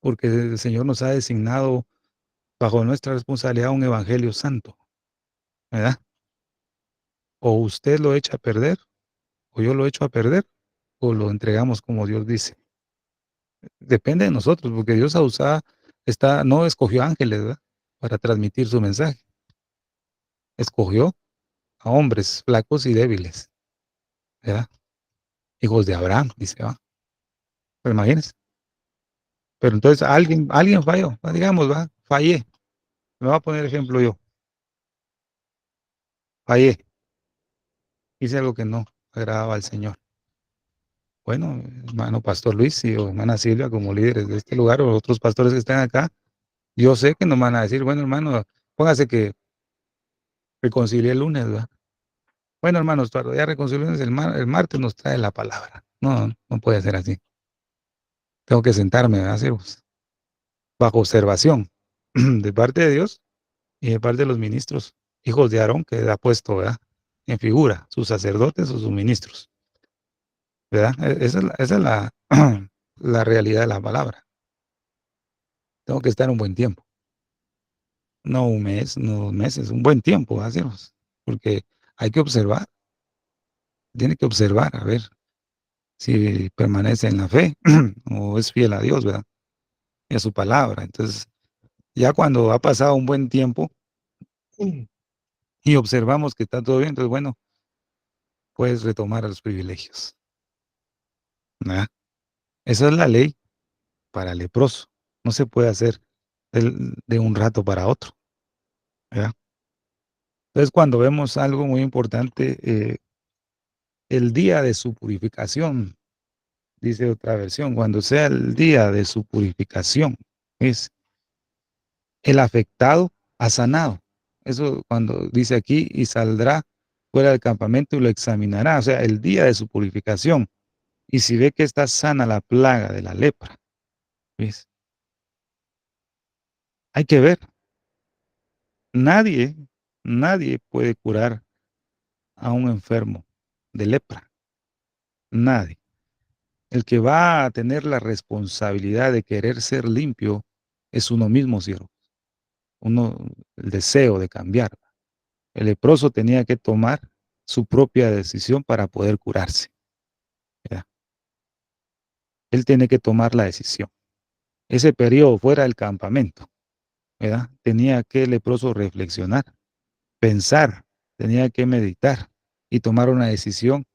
porque el Señor nos ha designado bajo nuestra responsabilidad un evangelio santo, ¿verdad? O usted lo echa a perder, o yo lo echo a perder, o lo entregamos como Dios dice. Depende de nosotros, porque Dios no escogió ángeles, ¿verdad? Para transmitir su mensaje. Escogió a hombres flacos y débiles, ¿verdad? Hijos de Abraham, dice, va. Pero imagínense. Pero entonces alguien falló, digamos, va, fallé. Me voy a poner ejemplo yo. Fallé. Hice algo que no agradaba al Señor. Bueno, hermano Pastor Luis y hermana Silvia, como líderes de este lugar, o otros pastores que están acá, yo sé que nos van a decir, bueno, hermano, póngase que reconcilie el lunes, ¿verdad? Bueno, hermanos, cuando ya reconciliamos el martes nos trae la palabra. No, no puede ser así. Tengo que sentarme, ¿verdad, siervos? Bajo observación de parte de Dios y de parte de los ministros, hijos de Aarón, que ha puesto, ¿verdad? En figura, sus sacerdotes o sus ministros, ¿verdad? Esa es la realidad de la palabra. Tengo que estar un buen tiempo. No un mes, no 2 meses, un buen tiempo, ¿verdad, siervos? Porque hay que observar, tiene que observar, a ver si permanece en la fe o es fiel a Dios, ¿verdad? Y a su palabra. Entonces, ya cuando ha pasado un buen tiempo y observamos que está todo bien, entonces, bueno, puedes retomar los privilegios, ¿verdad? Esa es la ley para el leproso. No se puede hacer de un rato para otro, ¿verdad? Entonces, cuando vemos algo muy importante, el día de su purificación, dice otra versión, cuando sea el día de su purificación, es el afectado ha sanado. Eso cuando dice aquí y saldrá fuera del campamento y lo examinará, o sea, el día de su purificación. Y si ve que está sana la plaga de la lepra, ¿ves? Hay que ver. Nadie, nadie puede curar a un enfermo de lepra. Nadie. El que va a tener la responsabilidad de querer ser limpio es uno mismo, siervo. Uno, el deseo de cambiar. El leproso tenía que tomar su propia decisión para poder curarse. ¿Verdad? Él tiene que tomar la decisión. Ese periodo fuera del campamento, ¿verdad? Tenía que el leproso reflexionar, pensar, tenía que meditar y tomar una decisión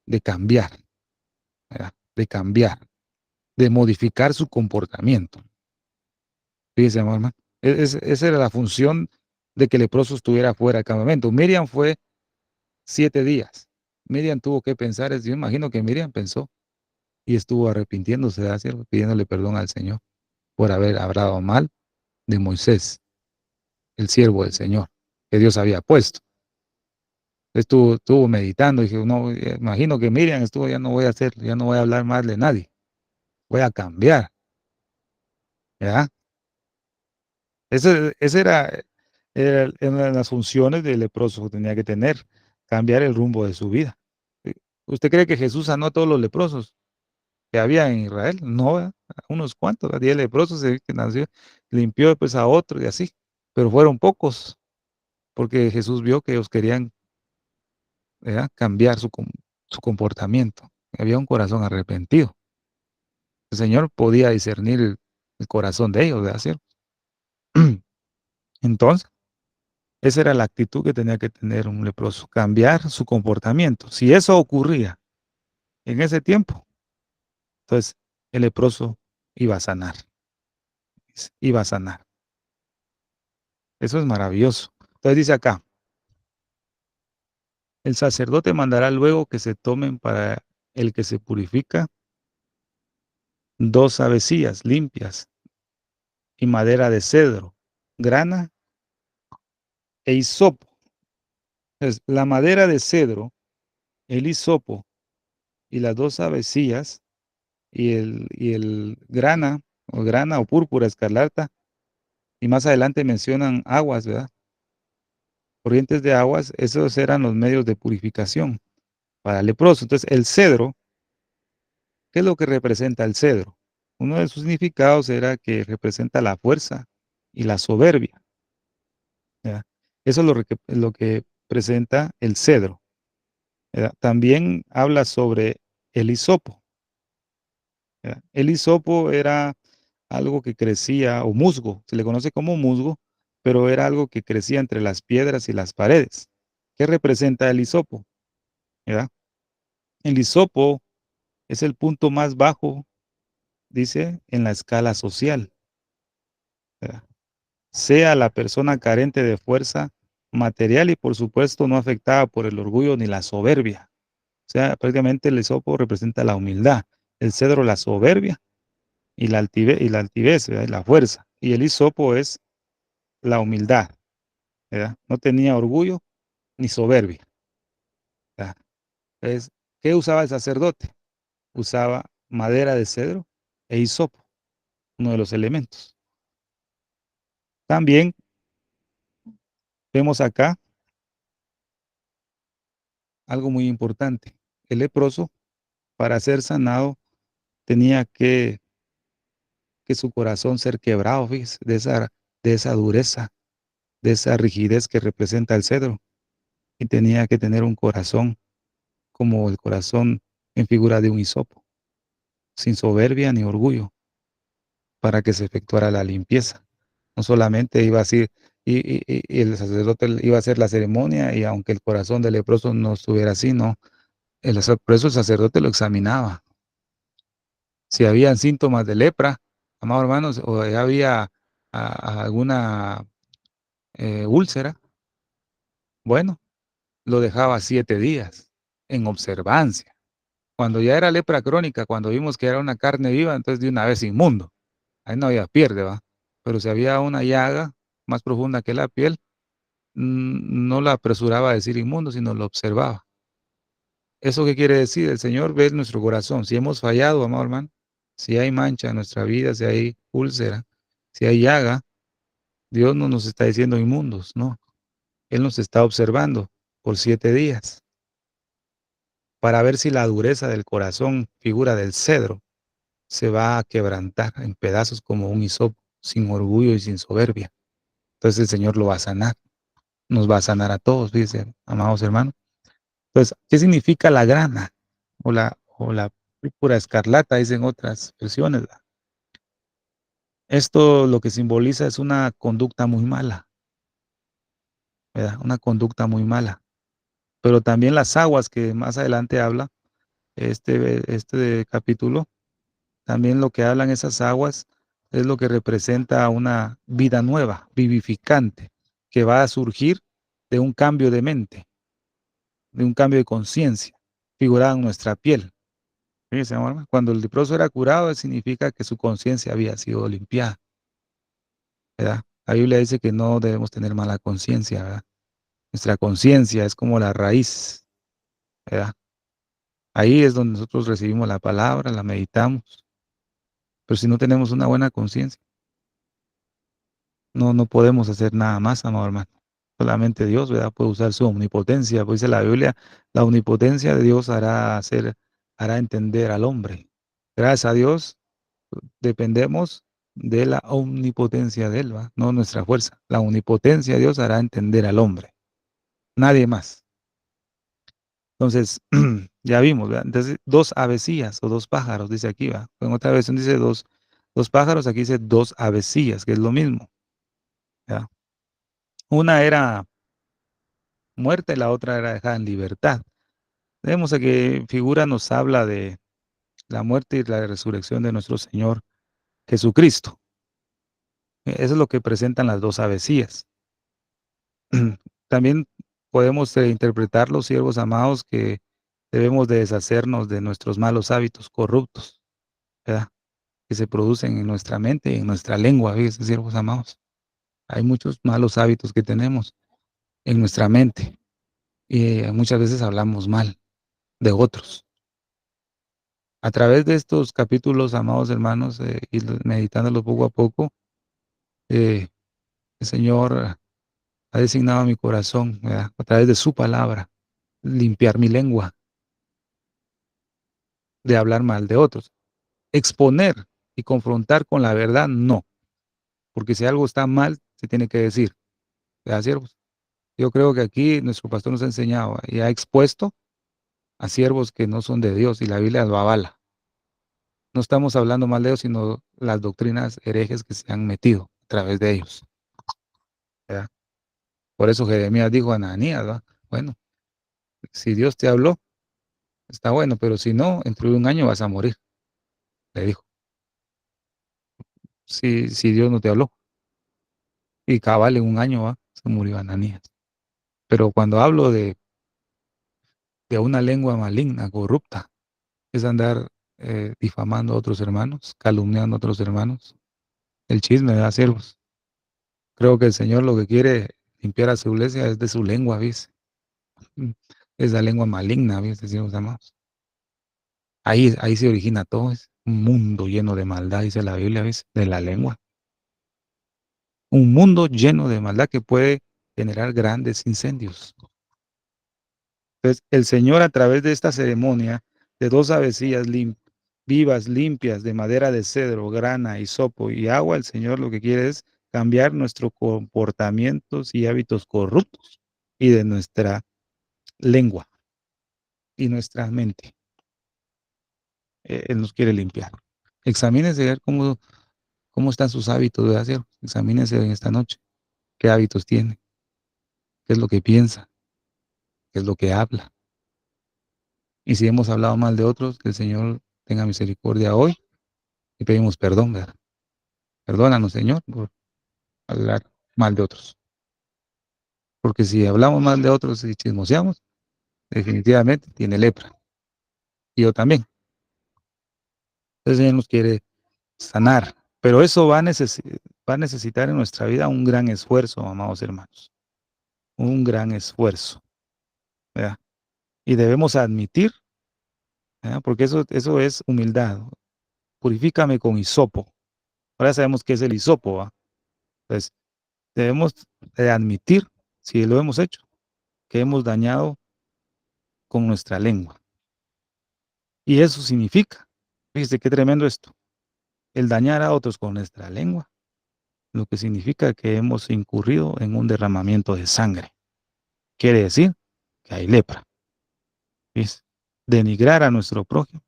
de cambiar, ¿verdad? De cambiar, de modificar su comportamiento. Fíjese, hermano. Esa era la función de que el leproso estuviera fuera del campamento. Miriam fue 7 días. Miriam tuvo que pensar, yo imagino que Miriam pensó y estuvo arrepintiéndose, ¿verdad, siervo? Pidiéndole perdón al Señor por haber hablado mal de Moisés, el siervo del Señor, que Dios había puesto. Estuvo meditando y dije, no, imagino que Miriam estuvo, ya no voy a hacer, ya no voy a hablar más de nadie, voy a cambiar, ¿verdad? Ese era una de las funciones del leproso que tenía que tener, cambiar el rumbo de su vida. ¿Usted cree que Jesús sanó a todos los leprosos que había en Israel? No, ¿verdad? A unos cuantos, a 10 leprosos que nació, limpió después a otros y así, pero fueron pocos, porque Jesús vio que ellos querían, ¿verdad?, cambiar su comportamiento. Había un corazón arrepentido. El Señor podía discernir el corazón de ellos, ¿verdad? ¿Cierto? Entonces, esa era la actitud que tenía que tener un leproso, cambiar su comportamiento. Si eso ocurría en ese tiempo, entonces el leproso iba a sanar, iba a sanar. Eso es maravilloso. Entonces dice acá, el sacerdote mandará luego que se tomen para el que se purifica 2 avecillas limpias y madera de cedro, grana e hisopo. Entonces, la madera de cedro, el hisopo y las 2 avecillas y el grana o púrpura escarlata, y más adelante mencionan aguas, ¿verdad? Corrientes de aguas, esos eran los medios de purificación para el leproso. Entonces, el cedro, ¿qué es lo que representa el cedro? Uno de sus significados era que representa la fuerza y la soberbia, ¿verdad? Eso es lo que presenta el cedro, ¿verdad? También habla sobre el hisopo, ¿verdad? El hisopo era algo que crecía, o musgo, se le conoce como musgo, pero era algo que crecía entre las piedras y las paredes. ¿Qué representa el hisopo? ¿Verdad? El hisopo es el punto más bajo, dice, en la escala social, ¿verdad? Sea la persona carente de fuerza material y por supuesto no afectada por el orgullo ni la soberbia. O sea, prácticamente el hisopo representa la humildad, el cedro la soberbia y la altivez, ¿verdad?, y la fuerza. Y el hisopo es la humildad, ¿verdad? No tenía orgullo ni soberbia, ¿verdad? Entonces, ¿qué usaba el sacerdote? Usaba madera de cedro e hisopo, uno de los elementos. También vemos acá algo muy importante. El leproso, para ser sanado, tenía que su corazón ser quebrado, fíjese, de esa dureza, de esa rigidez que representa el cedro. Y tenía que tener un corazón como el corazón en figura de un hisopo, sin soberbia ni orgullo, para que se efectuara la limpieza. No solamente iba a decir, y el sacerdote iba a hacer la ceremonia, y aunque el corazón del leproso no estuviera así, no, por eso el sacerdote lo examinaba. Si habían síntomas de lepra, amados hermanos, o ya había alguna úlcera, bueno, lo dejaba 7 días en observancia. Cuando ya era lepra crónica, cuando vimos que era una carne viva, entonces de una vez inmundo. Ahí no había pierde, ¿va? Pero si había una llaga más profunda que la piel, no lo apresuraba a decir inmundo, sino lo observaba. ¿Eso qué quiere decir? El Señor ve nuestro corazón. Si hemos fallado, amado hermano, si hay mancha en nuestra vida, si hay úlcera, si hay llaga, Dios no nos está diciendo inmundos, no. Él nos está observando por 7 días para ver si la dureza del corazón, figura del cedro, se va a quebrantar en pedazos como un hisopo, sin orgullo y sin soberbia. Entonces el Señor lo va a sanar, nos va a sanar a todos, dice, amados hermanos. Entonces, ¿qué significa la grana o la púrpura escarlata? Dicen otras versiones. ¿Verdad? Esto lo que simboliza es una conducta muy mala, ¿verdad? Una conducta muy mala. Pero también las aguas que más adelante habla este capítulo, también lo que hablan esas aguas es lo que representa una vida nueva, vivificante, que va a surgir de un cambio de mente, de un cambio de conciencia, figurada en nuestra piel. Fíjense, amor, cuando el leproso era curado, significa que su conciencia había sido limpiada, ¿verdad? La Biblia dice que no debemos tener mala conciencia, ¿verdad? Nuestra conciencia es como la raíz, ¿verdad? Ahí es donde nosotros recibimos la palabra, la meditamos, pero si no tenemos una buena conciencia, no podemos hacer nada más, amado hermano. Solamente Dios, ¿verdad? Puede usar su omnipotencia, pues dice la Biblia, la omnipotencia de Dios hará entender al hombre. Gracias a Dios, dependemos de la omnipotencia de Él, ¿va? No nuestra fuerza. La omnipotencia de Dios hará entender al hombre. Nadie más. Entonces, ya vimos, ¿verdad? Entonces, 2 avecillas o 2 pájaros, dice aquí, ¿va? En otra versión dice dos pájaros, aquí dice 2 avecillas, que es lo mismo, ¿ya? Una era muerta y la otra era dejada en libertad. Vemos a que figura nos habla de la muerte y la resurrección de nuestro Señor Jesucristo. Eso es lo que presentan las 2 avecillas. También podemos interpretar los siervos amados que debemos de deshacernos de nuestros malos hábitos corruptos, ¿verdad? Que se producen en nuestra mente y en nuestra lengua, fíjense, siervos amados. Hay muchos malos hábitos que tenemos en nuestra mente y muchas veces hablamos mal de otros. A través de estos capítulos, amados hermanos, y meditándolos poco a poco, el Señor ha designado mi corazón, ¿verdad? A través de su palabra, limpiar mi lengua de hablar mal de otros. Exponer y confrontar con la verdad, no. Porque si algo está mal, se tiene que decir. ¿Verdad, siervos? Yo creo que aquí nuestro pastor nos ha enseñado y ha expuesto a siervos que no son de Dios y la Biblia lo avala. No estamos hablando mal de ellos, sino las doctrinas herejes que se han metido a través de ellos. ¿Verdad? Por eso Jeremías dijo a Ananías, ¿verdad? Bueno, si Dios te habló, está bueno, pero si no, dentro de un año vas a morir, le dijo. Si Dios no te habló. Y cabal en un año, ¿va? Se murió Ananías. Pero cuando hablo de una lengua maligna, corrupta, es andar difamando a otros hermanos, calumniando a otros hermanos. El chisme, ¿verdad, siervos? Creo que el Señor lo que quiere limpiar a su iglesia es de su lengua, ¿viste? Es la lengua maligna, ¿viste, siervos amados? Ahí se origina todo, es un mundo lleno de maldad, dice la Biblia, ¿viste? De la lengua. Un mundo lleno de maldad que puede generar grandes incendios. Entonces, el Señor a través de esta ceremonia de 2 avecillas vivas, limpias, de madera de cedro, grana, hisopo y agua, el Señor lo que quiere es cambiar nuestros comportamientos y hábitos corruptos y de nuestra lengua y nuestra mente. Él nos quiere limpiar. Examínese ver cómo están sus hábitos, ¿verdad, siervo? Examínese en esta noche. ¿Qué hábitos tiene? ¿Qué es lo que piensa? ¿Qué es lo que habla? Y si hemos hablado mal de otros, que el Señor tenga misericordia hoy y pedimos perdón, ¿verdad? Perdónanos, Señor, por hablar mal de otros. Porque si hablamos mal de otros y chismoseamos, definitivamente tiene lepra. Y yo también. El Señor nos quiere sanar. Pero eso va a necesitar en nuestra vida un gran esfuerzo, amados hermanos. un gran esfuerzo, ¿verdad? Y debemos admitir, ¿verdad? Porque eso es humildad. Purifícame con hisopo. Ahora sabemos qué es el hisopo, ¿va? Entonces, debemos admitir, si lo hemos hecho, que hemos dañado con nuestra lengua. Y eso significa, fíjese qué tremendo esto, el dañar a otros con nuestra lengua, lo que significa que hemos incurrido en un derramamiento de sangre. Quiere decir que hay lepra. Es denigrar a nuestro prójimo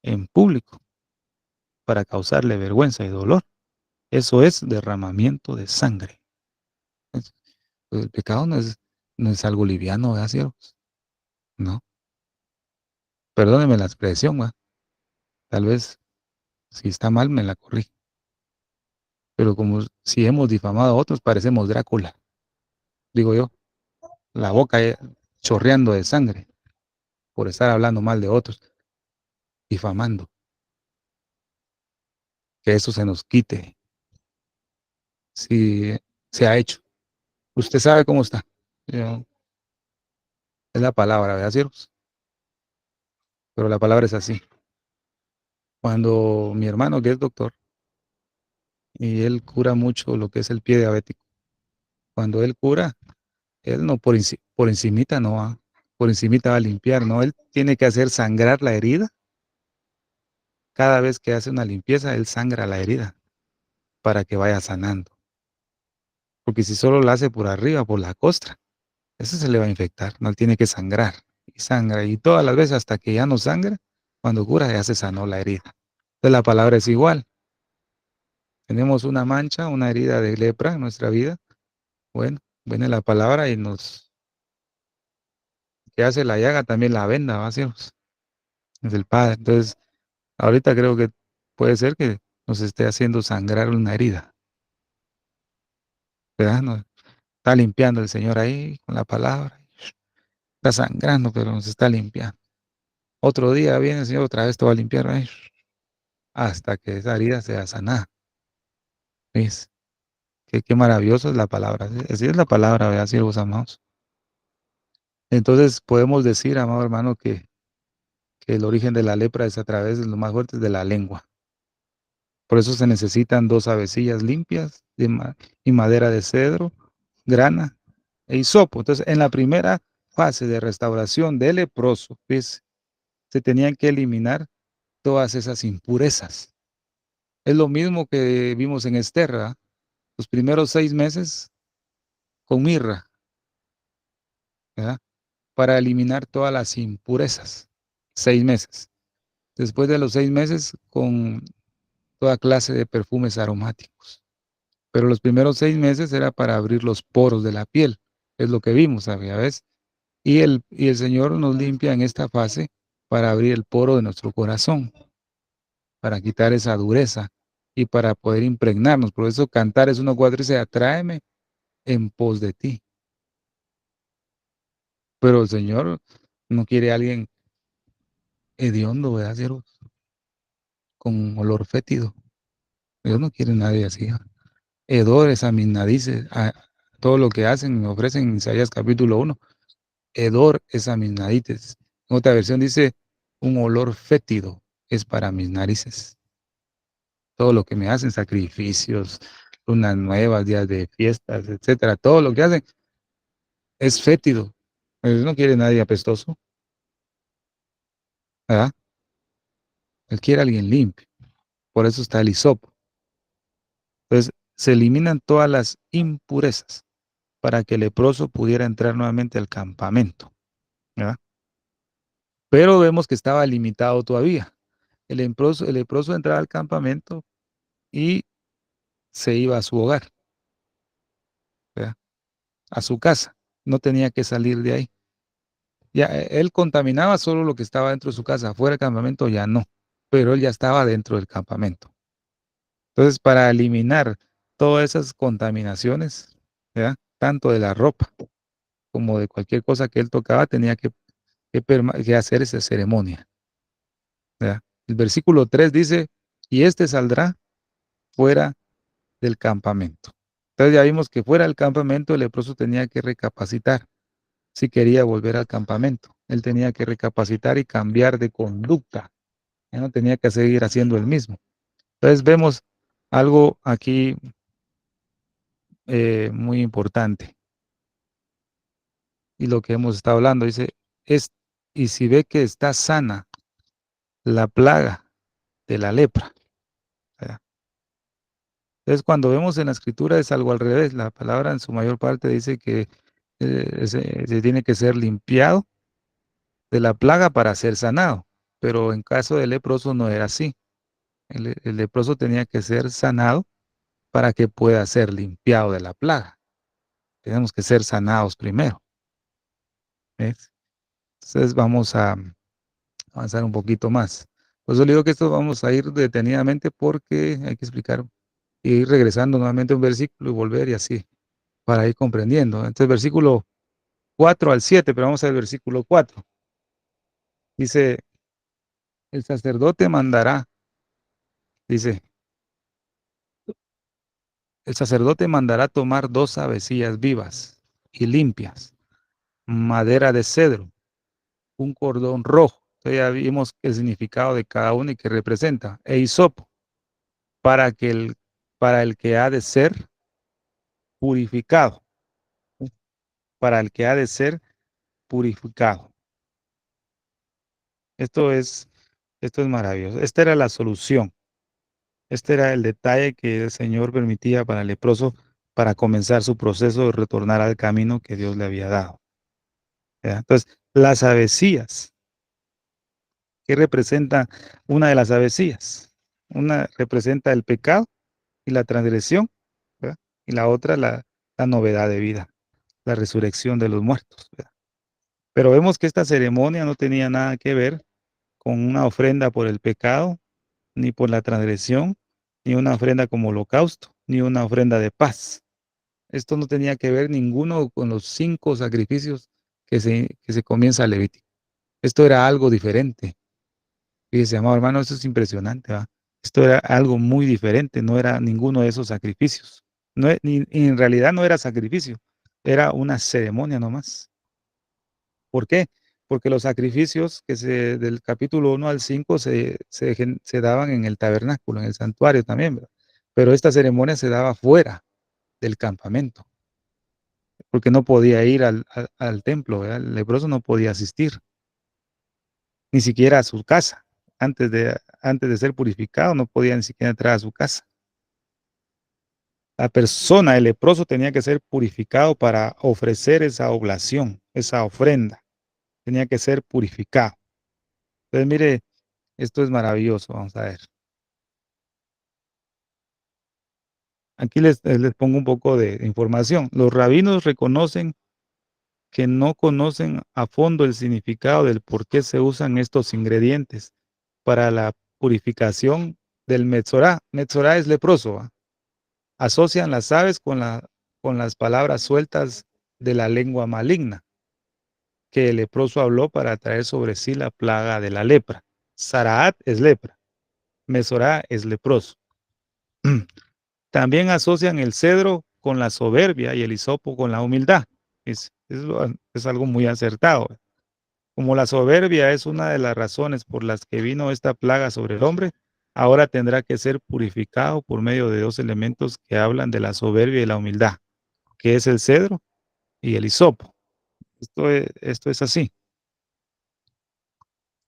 en público para causarle vergüenza y dolor. Eso es derramamiento de sangre. Es- El pecado no es algo liviano, ¿verdad, siervos? No. Perdóneme la expresión, ¿va? Tal vez si está mal me la corrí. Pero como si hemos difamado a otros, parecemos Drácula, digo yo, la boca chorreando de sangre por estar hablando mal de otros, difamando. Que eso se nos quite si se ha hecho. Usted sabe cómo está. Yo- Es la palabra, ¿verdad, siervos? Pero la palabra es así. Cuando mi hermano, que es doctor, y él cura mucho lo que es el pie diabético, cuando él cura, él no por encimita no va, por encimita va a limpiar, no, él tiene que hacer sangrar la herida. Cada vez que hace una limpieza, él sangra la herida para que vaya sanando. Porque si solo la hace por arriba, por la costra, eso se le va a infectar, no, él tiene que sangrar y sangra, y todas las veces hasta que ya no sangra, cuando cura ya se sanó la herida. Entonces la palabra es igual. Tenemos una mancha, una herida de lepra en nuestra vida. Bueno, viene la palabra y que hace la llaga también la venda, ¿va, cielos? Es el Padre. Entonces, ahorita creo que puede ser que nos esté haciendo sangrar una herida, ¿verdad? Está limpiando el Señor ahí con la palabra. Está sangrando, pero nos está limpiando. Otro día viene el Señor, otra vez te va a limpiar ahí, hasta que esa herida sea sanada. ¿Ves? Qué maravilloso es la palabra. Así es la palabra, ¿verdad, siervos amados? Entonces podemos decir, amado hermano, que el origen de la lepra es a través de lo más fuerte de la lengua. Por eso se necesitan 2 avecillas limpias y madera de cedro, grana e hisopo. Entonces, en la primera fase de restauración del leproso, ¿ves? Se tenían que eliminar todas esas impurezas. Es lo mismo que vimos en Esther, ¿verdad? Los primeros 6 meses con mirra, ¿verdad? Para eliminar todas las impurezas. 6 meses. Después de los 6 meses con toda clase de perfumes aromáticos. Pero los primeros 6 meses era para abrir los poros de la piel. Es lo que vimos, ¿sabes? ¿Ves? Y el Señor nos limpia en esta fase para abrir el poro de nuestro corazón, para quitar esa dureza y para poder impregnarnos. Por eso cantar es 1:4 dice, atráeme en pos de ti. Pero el Señor no quiere a alguien hediondo, ¿verdad, siervo? Con olor fétido. Dios no quiere a nadie así. Hedores a mis narices, a todo lo que hacen, me ofrecen en Isaías capítulo 1. Hedor es a mis narices. En otra versión dice, un olor fétido es para mis narices. Todo lo que me hacen, sacrificios, lunas nuevas, días de fiestas, etcétera, todo lo que hacen es fétido. Él no quiere nadie apestoso, ¿verdad? Él quiere a alguien limpio. Por eso está el hisopo. Entonces, se eliminan todas las impurezas para que el leproso pudiera entrar nuevamente al campamento, ¿verdad? Pero vemos que estaba limitado todavía. El leproso entraba al campamento y se iba a su hogar, ¿verdad? A su casa. No tenía que salir de ahí. Ya, él contaminaba solo lo que estaba dentro de su casa, fuera del campamento ya no, pero él ya estaba dentro del campamento. Entonces, para eliminar todas esas contaminaciones, ¿verdad? Tanto de la ropa como de cualquier cosa que él tocaba, tenía que hacer esa ceremonia, ¿verdad? El versículo 3 dice, y este saldrá fuera del campamento. Entonces ya vimos que fuera del campamento el leproso tenía que recapacitar si quería volver al campamento. Él tenía que recapacitar y cambiar de conducta. Ya no tenía que seguir haciendo el mismo. Entonces vemos algo aquí muy importante. Y lo que hemos estado hablando, dice, y si ve que está sana la plaga de la lepra. ¿Verdad? Entonces, cuando vemos en la escritura es algo al revés. La palabra en su mayor parte dice que se tiene que ser limpiado de la plaga para ser sanado. Pero en caso del leproso no era así. El leproso tenía que ser sanado para que pueda ser limpiado de la plaga. Tenemos que ser sanados primero. ¿Ves? Entonces vamos a avanzar un poquito más. Por eso le digo que esto vamos a ir detenidamente porque hay que explicar y ir regresando nuevamente a un versículo y volver y así, para ir comprendiendo. Entonces, versículo 4 al 7, pero vamos al versículo 4. Dice, el sacerdote mandará, dice, el sacerdote mandará tomar 2 avecillas vivas y limpias, madera de cedro, un cordón rojo. Entonces ya vimos el significado de cada uno y qué representa, e hisopo, para que para el que ha de ser purificado, para el que ha de ser purificado. Esto es, esto es maravilloso. Esta era la solución. Este era el detalle que el Señor permitía para el leproso para comenzar su proceso de retornar al camino que Dios le había dado. ¿Ya? Entonces, las avecillas, ¿qué representa una de las avecillas? Una representa el pecado y la transgresión, ¿verdad? Y la otra la novedad de vida, la resurrección de los muertos, ¿verdad? Pero vemos que esta ceremonia no tenía nada que ver con una ofrenda por el pecado, ni por la transgresión, ni una ofrenda como holocausto, ni una ofrenda de paz. Esto no tenía que ver ninguno con los 5 sacrificios que se comienza a Levítico. Esto era algo diferente. Fíjese, amado hermano, esto es impresionante, ¿va? Esto era algo muy diferente, no era ninguno de esos sacrificios. No, en realidad no era sacrificio, era una ceremonia nomás. ¿Por qué? Porque los sacrificios del capítulo 1 al 5 se daban en el tabernáculo, en el santuario también, ¿verdad? Pero esta ceremonia se daba fuera del campamento, porque no podía ir al templo, ¿verdad? El leproso no podía asistir, ni siquiera a su casa. Antes de ser purificado, no podía ni siquiera entrar a su casa. La persona, el leproso, tenía que ser purificado para ofrecer esa oblación, esa ofrenda. Tenía que ser purificado. Entonces, mire, esto es maravilloso, vamos a ver. Aquí les pongo un poco de información. Los rabinos reconocen que no conocen a fondo el significado del por qué se usan estos ingredientes para la purificación del Metzorá. Metzorá es leproso, ¿va? Asocian las aves con las palabras sueltas de la lengua maligna que el leproso habló para traer sobre sí la plaga de la lepra. Saraat es lepra, Mesorá es leproso. También asocian el cedro con la soberbia y el hisopo con la humildad. Es algo muy acertado. Como la soberbia es una de las razones por las que vino esta plaga sobre el hombre, ahora tendrá que ser purificado por medio de 2 elementos que hablan de la soberbia y la humildad, que es el cedro y el hisopo. Esto es así.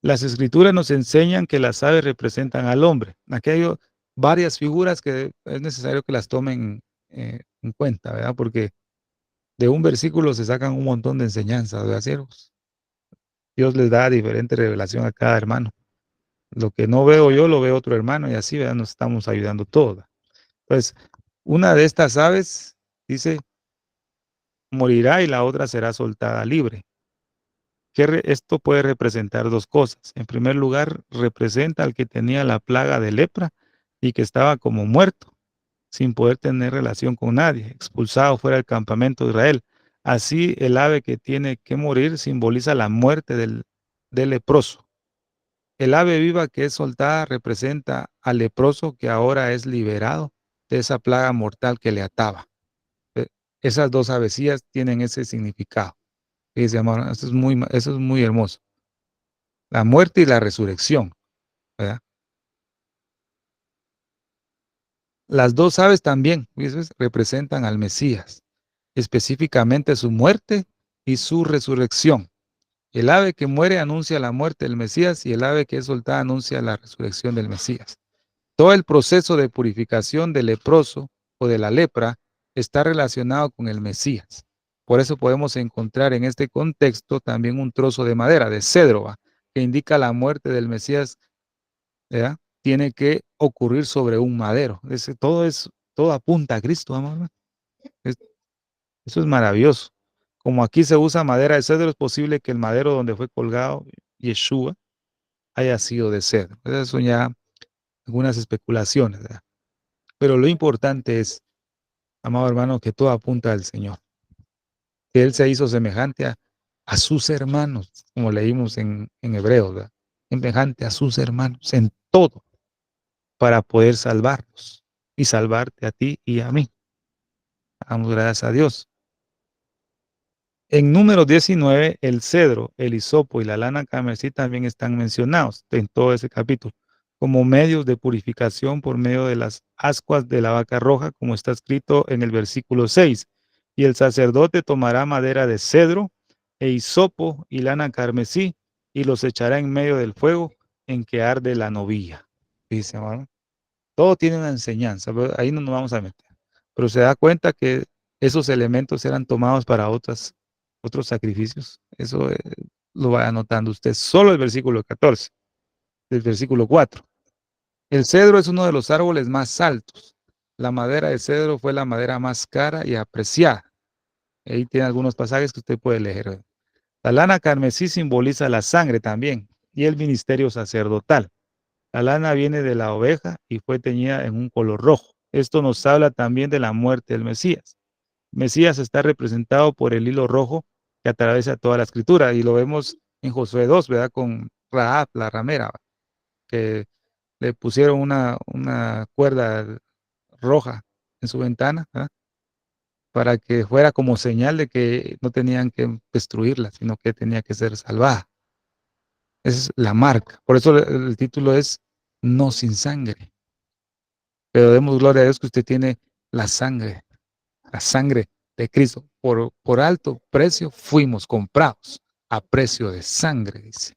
Las escrituras nos enseñan que las aves representan al hombre. Aquí hay varias figuras que es necesario que las tomen en cuenta, ¿verdad? Porque de un versículo se sacan un montón de enseñanzas, ¿verdad, siervos? Dios les da diferente revelación a cada hermano. Lo que no veo yo, lo ve otro hermano y así, ¿verdad? Nos estamos ayudando todos. Pues una de estas aves, dice, morirá y la otra será soltada libre. Esto puede representar 2 cosas. En primer lugar, representa al que tenía la plaga de lepra y que estaba como muerto, sin poder tener relación con nadie, expulsado fuera del campamento de Israel. Así, el ave que tiene que morir simboliza la muerte del leproso. El ave viva que es soltada representa al leproso que ahora es liberado de esa plaga mortal que le ataba. esas dos avecillas tienen ese significado. Fíjense, amado, eso es muy hermoso. La muerte y la resurrección, ¿verdad? Las dos aves también, ¿ves? Representan al Mesías, específicamente su muerte y su resurrección. El ave que muere anuncia la muerte del Mesías y el ave que es soltada anuncia la resurrección del Mesías. Todo el proceso de purificación del leproso o de la lepra está relacionado con el Mesías. Por eso podemos encontrar en este contexto también un trozo de madera, de cedro, ¿va? Que indica la muerte del Mesías, ¿verdad? Tiene que ocurrir sobre un madero. Todo apunta a Cristo, amor. Eso es maravilloso. Como aquí se usa madera de cedro, es posible que el madero donde fue colgado Yeshua haya sido de cedro. Esas son ya algunas especulaciones, ¿verdad? Pero lo importante es, amado hermano, que todo apunta al Señor. Que Él se hizo semejante a sus hermanos, como leímos en Hebreos, ¿verdad? Semejante a sus hermanos en todo, para poder salvarlos y salvarte a ti y a mí. Damos gracias a Dios. En número 19, el cedro, el hisopo y la lana carmesí también están mencionados en todo ese capítulo como medios de purificación por medio de las ascuas de la vaca roja, como está escrito en el versículo 6. Y el sacerdote tomará madera de cedro e hisopo y lana carmesí y los echará en medio del fuego en que arde la novilla. Dice, hermano, todo tiene una enseñanza, pero ahí no nos vamos a meter. Pero se da cuenta que esos elementos eran tomados para otros sacrificios. Eso lo va anotando usted. Solo el versículo 14, el versículo 4. El cedro es uno de los árboles más altos. La madera de cedro fue la madera más cara y apreciada. Ahí tiene algunos pasajes que usted puede leer. La lana carmesí simboliza la sangre también y el ministerio sacerdotal. La lana viene de la oveja y fue teñida en un color rojo. Esto nos habla también de la muerte del Mesías. Mesías está representado por el hilo rojo que atraviesa toda la escritura y lo vemos en Josué 2, ¿verdad? Con Rahab, la ramera, que le pusieron una cuerda roja en su ventana, ¿verdad? Para que fuera como señal de que no tenían que destruirla, sino que tenía que ser salvada. Esa es la marca. Por eso el título es No sin sangre. Pero demos gloria a Dios que usted tiene la sangre de Cristo. Por alto precio fuimos comprados a precio de sangre, dice.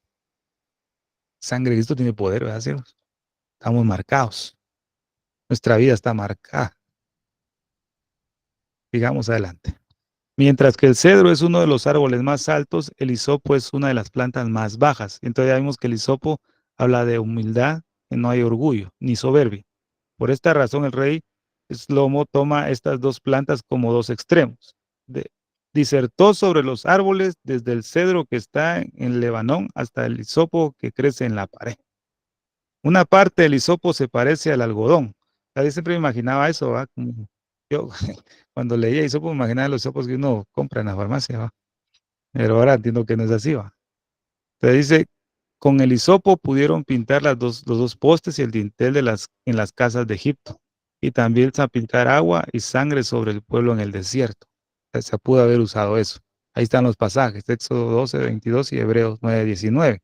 Sangre de Cristo tiene poder, ¿verdad, siervos? Estamos marcados. Nuestra vida está marcada. Sigamos adelante. Mientras que el cedro es uno de los árboles más altos, el hisopo es una de las plantas más bajas. Entonces ya vimos que el hisopo habla de humildad, que no hay orgullo ni soberbia. Por esta razón el rey Shlomo toma estas dos plantas como dos extremos. Disertó sobre los árboles desde el cedro que está en Lebanón hasta el hisopo que crece en la pared. Una parte del hisopo se parece al algodón. Yo siempre me imaginaba eso, ¿va? Como yo cuando leía hisopo me imaginaba los hisopos que uno compra en la farmacia, ¿va? Pero ahora entiendo que no es así, ¿va? Entonces dice, con el hisopo pudieron pintar los dos postes y el dintel en las casas de Egipto. Y también salpicar agua y sangre sobre el pueblo en el desierto. Se pudo haber usado eso. Ahí están los pasajes, Éxodo 12, 22 y Hebreos 9, 19.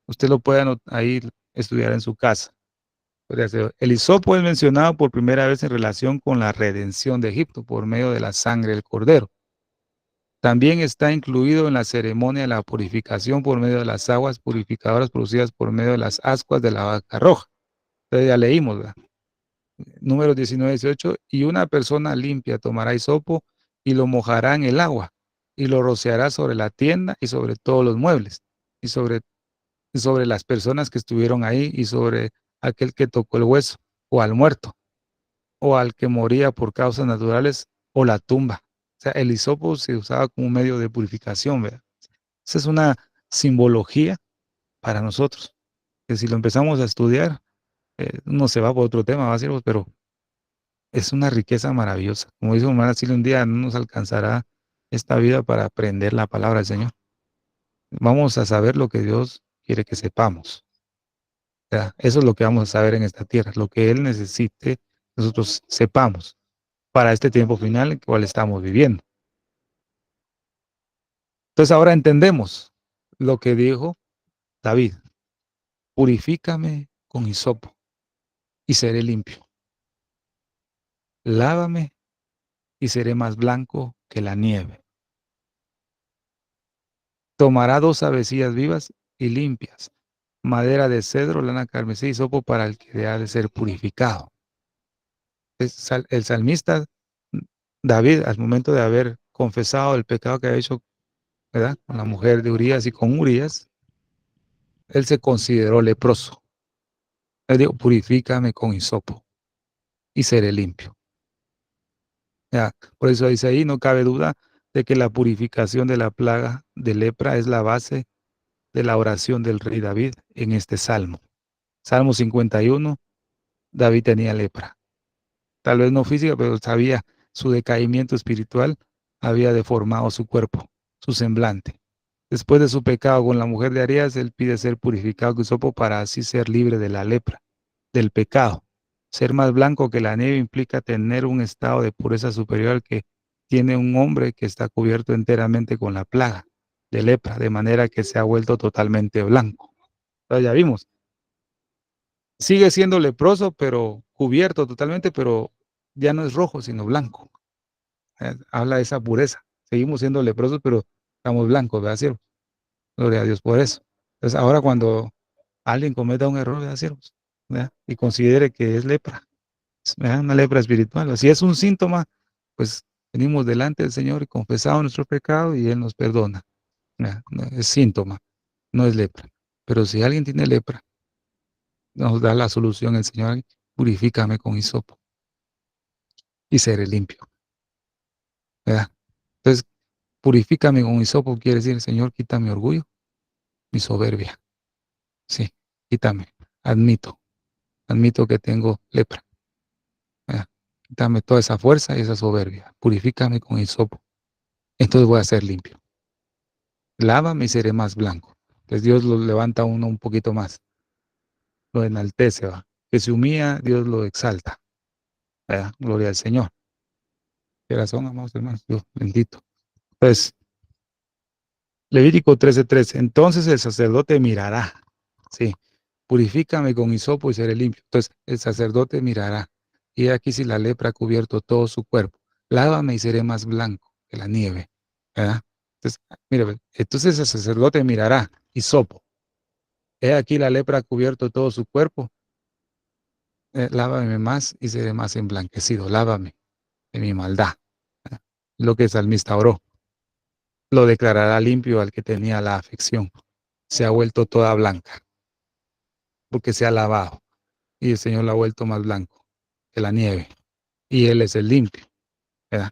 Usted lo puede ahí estudiar en su casa. El hisopo es mencionado por primera vez en relación con la redención de Egipto por medio de la sangre del cordero. También está incluido en la ceremonia de la purificación por medio de las aguas purificadoras producidas por medio de las ascuas de la vaca roja. Entonces ya leímos, ¿verdad? Números 19 y 18. Y una persona limpia tomará hisopo y lo mojará en el agua y lo rociará sobre la tienda y sobre todos los muebles y sobre las personas que estuvieron ahí y sobre aquel que tocó el hueso o al muerto o al que moría por causas naturales o la tumba. O sea, el hisopo se usaba como un medio de purificación, ¿verdad? Esa es una simbología para nosotros, que si lo empezamos a estudiar, no se va por otro tema, va a ser, pero es una riqueza maravillosa. Como dice hermana Silvia, un día no nos alcanzará esta vida para aprender la palabra del Señor. Vamos a saber lo que Dios quiere que sepamos. O sea, eso es lo que vamos a saber en esta tierra, lo que Él necesite, nosotros sepamos para este tiempo final en el cual estamos viviendo. Entonces ahora entendemos lo que dijo David. Purifícame con hisopo y seré limpio. Lávame y seré más blanco que la nieve. Tomará 2 avecillas vivas y limpias, madera de cedro, lana carmesí y hisopo para el que ha de ser purificado. El salmista David, al momento de haber confesado el pecado que había hecho, ¿verdad?, con la mujer de Urías y con Urías, él se consideró leproso. Él dijo, purifícame con hisopo y seré limpio. Ya, por eso dice ahí, no cabe duda de que la purificación de la plaga de lepra es la base de la oración del rey David en este salmo. Salmo 51, David tenía lepra. Tal vez no física, pero sabía su decaimiento espiritual había deformado su cuerpo, su semblante. Después de su pecado con la mujer de Arías, él pide ser purificado con hisopo para así ser libre de la lepra, del pecado. Ser más blanco que la nieve implica tener un estado de pureza superior al que tiene un hombre que está cubierto enteramente con la plaga de lepra, de manera que se ha vuelto totalmente blanco. Entonces ya vimos, sigue siendo leproso, pero cubierto totalmente, pero ya no es rojo, sino blanco. Habla de esa pureza. Seguimos siendo leprosos, pero estamos blancos, ¿verdad, siervos? Gloria a Dios por eso. Entonces, ahora cuando alguien cometa un error, ¿verdad, siervos? ¿Verdad? Y considere que es lepra, ¿verdad?, una lepra espiritual. Si es un síntoma, pues venimos delante del Señor y confesamos nuestro pecado y Él nos perdona. ¿Verdad? No, es síntoma, no es lepra. Pero si alguien tiene lepra, nos da la solución el Señor, purifícame con hisopo y seré limpio, ¿verdad? Entonces, purifícame con hisopo quiere decir, Señor, quita mi orgullo, mi soberbia. Sí, quítame. Admito que tengo lepra, ¿verdad? Quítame toda esa fuerza y esa soberbia. Purifícame con hisopo. Entonces voy a ser limpio. Lávame y seré más blanco. Entonces Dios lo levanta a uno un poquito más, lo enaltece, ¿va? Que se humilla, Dios lo exalta, ¿verdad? Gloria al Señor. ¿Qué razón, amados hermanos? Dios bendito. Entonces, Levítico 13:13. Entonces el sacerdote mirará. Sí, purifícame con hisopo y seré limpio. Entonces el sacerdote mirará. Y aquí si la lepra ha cubierto todo su cuerpo. Lávame y seré más blanco que la nieve. ¿Verdad? Entonces, mire, entonces el sacerdote mirará. Hisopo. He aquí la lepra ha cubierto todo su cuerpo. Lávame más y seré más emblanquecido. Lávame de mi maldad. ¿Verdad? Lo que el salmista oró. Lo declarará limpio al que tenía la afección. Se ha vuelto toda blanca, porque se ha lavado, y el Señor la ha vuelto más blanco que la nieve, y Él es el limpio, ¿verdad?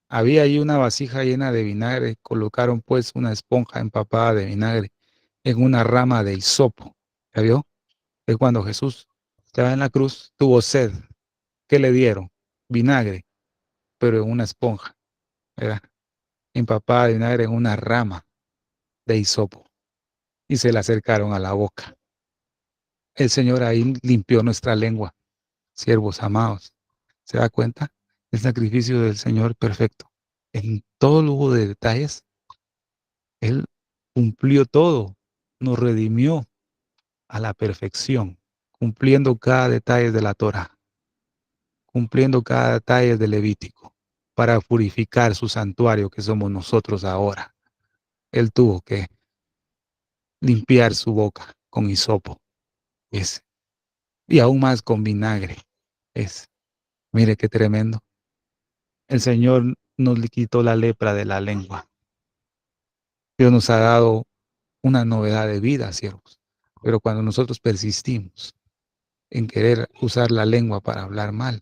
Había ahí una vasija llena de vinagre, colocaron pues una esponja empapada de vinagre en una rama de hisopo. ¿Ya vio? Es cuando Jesús estaba en la cruz, tuvo sed. ¿Qué le dieron? Vinagre, pero en una esponja, ¿verdad? Empapada de vinagre en una rama de hisopo, y se la acercaron a la boca. El Señor ahí limpió nuestra lengua, siervos amados. ¿Se da cuenta? El sacrificio del Señor perfecto. En todo lujo de detalles, Él cumplió todo, nos redimió a la perfección, cumpliendo cada detalle de la Torah, cumpliendo cada detalle del Levítico, para purificar su santuario que somos nosotros ahora. Él tuvo que limpiar su boca con hisopo, es, y aún más con vinagre. Es, mire qué tremendo. El Señor nos le quitó la lepra de la lengua. Dios nos ha dado una novedad de vida, siervos. Pero cuando nosotros persistimos en querer usar la lengua para hablar mal,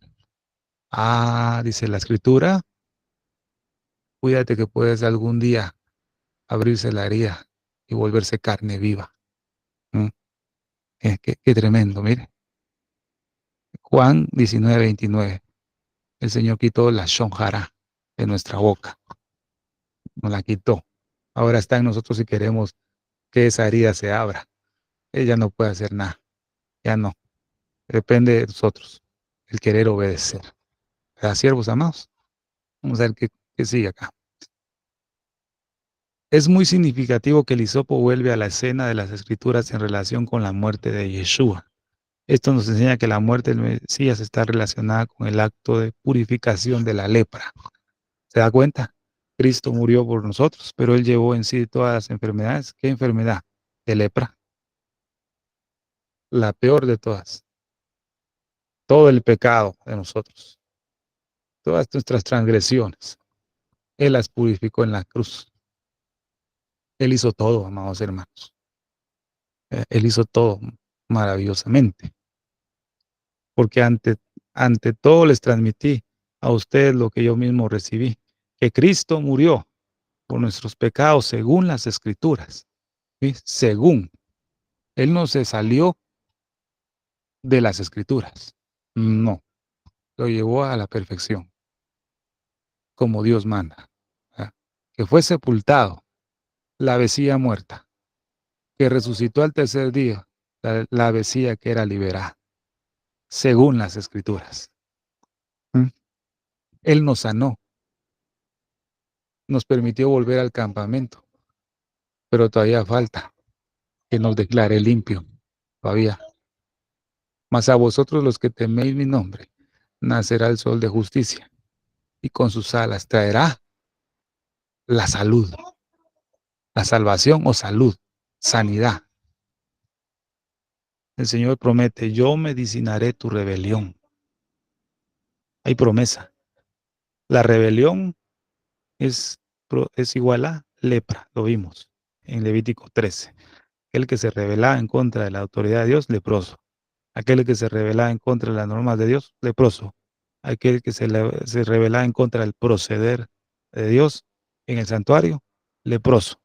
dice la Escritura, cuídate que puedes algún día abrirse la herida y volverse carne viva. ¿Mm? Qué tremendo, mire. Juan 19:29. El Señor quitó la shonjara de nuestra boca. Nos la quitó. Ahora está en nosotros si queremos que esa herida se abra. Ella no puede hacer nada. Ya no. Depende de nosotros. El querer obedecer. ¿Verdad, siervos amados? Vamos a ver qué sigue acá. Es muy significativo que el hisopo vuelve a la escena de las Escrituras en relación con la muerte de Yeshua. Esto nos enseña que la muerte del Mesías está relacionada con el acto de purificación de la lepra. ¿Se da cuenta? Cristo murió por nosotros, pero Él llevó en sí todas las enfermedades. ¿Qué enfermedad? De lepra. La peor de todas. Todo el pecado de nosotros. Todas nuestras transgresiones. Él las purificó en la cruz. Él hizo todo, amados hermanos. Él hizo todo maravillosamente. Porque ante todo les transmití a ustedes lo que yo mismo recibí. Que Cristo murió por nuestros pecados según las Escrituras. ¿Sí? Según. Él no se salió de las Escrituras. No, lo llevó a la perfección, como Dios manda. ¿Verdad? Que fue sepultado, la vecía muerta, que resucitó al tercer día, la vecía que era liberada, según las Escrituras. ¿Mm? Él nos sanó, nos permitió volver al campamento, pero todavía falta que nos declare limpio, todavía. Mas a vosotros los que teméis mi nombre, nacerá el sol de justicia, y con sus alas traerá la salud, la salvación o salud, sanidad. El Señor promete, yo medicinaré tu rebelión. Hay promesa. La rebelión es igual a lepra, lo vimos en Levítico 13. Aquel que se rebelaba en contra de la autoridad de Dios, leproso. Aquel que se rebelaba en contra de las normas de Dios, leproso. Aquel que se rebelaba en contra del proceder de Dios en el santuario, leproso.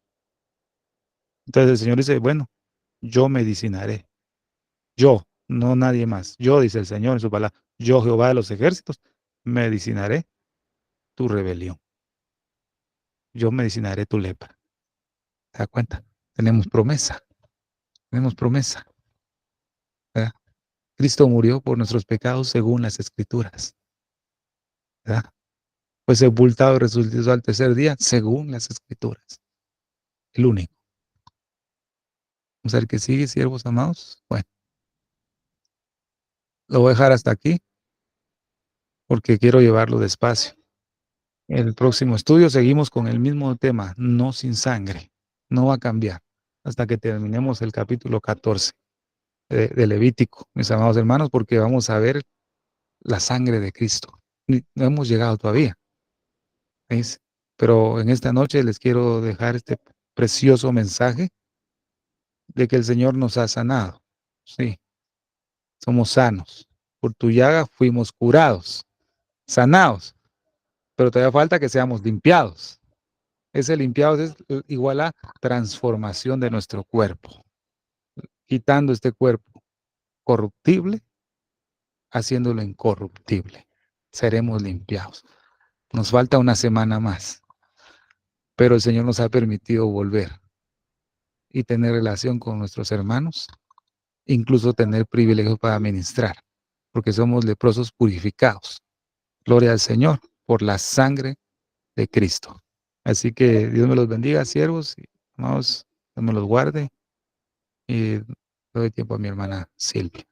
Entonces el Señor dice, bueno, yo medicinaré. Yo, no nadie más. Yo, dice el Señor en su palabra, yo, Jehová de los ejércitos, medicinaré tu rebelión. Yo medicinaré tu lepra. ¿Te das cuenta? Tenemos promesa. Tenemos promesa. ¿Verdad? Cristo murió por nuestros pecados según las Escrituras. ¿Verdad? Fue sepultado y resucitó al tercer día según las Escrituras. El único. Vamos a ver qué sigue, siervos amados. Bueno, lo voy a dejar hasta aquí porque quiero llevarlo despacio. En el próximo estudio seguimos con el mismo tema, no sin sangre. No va a cambiar hasta que terminemos el capítulo 14 de Levítico, mis amados hermanos, porque vamos a ver la sangre de Cristo. No hemos llegado todavía, ¿veis? Pero en esta noche les quiero dejar este precioso mensaje de que el Señor nos ha sanado. Sí, somos sanos. Por tu llaga fuimos curados, sanados, pero todavía falta que seamos limpiados. Ese limpiado es igual a transformación de nuestro cuerpo, quitando este cuerpo corruptible, haciéndolo incorruptible. Seremos limpiados. Nos falta una semana más, pero el Señor nos ha permitido volver y tener relación con nuestros hermanos, incluso tener privilegios para ministrar, porque somos leprosos purificados. Gloria al Señor por la sangre de Cristo. Así que Dios me los bendiga, siervos, y amados, Dios me los guarde. Y doy tiempo a mi hermana Silvia.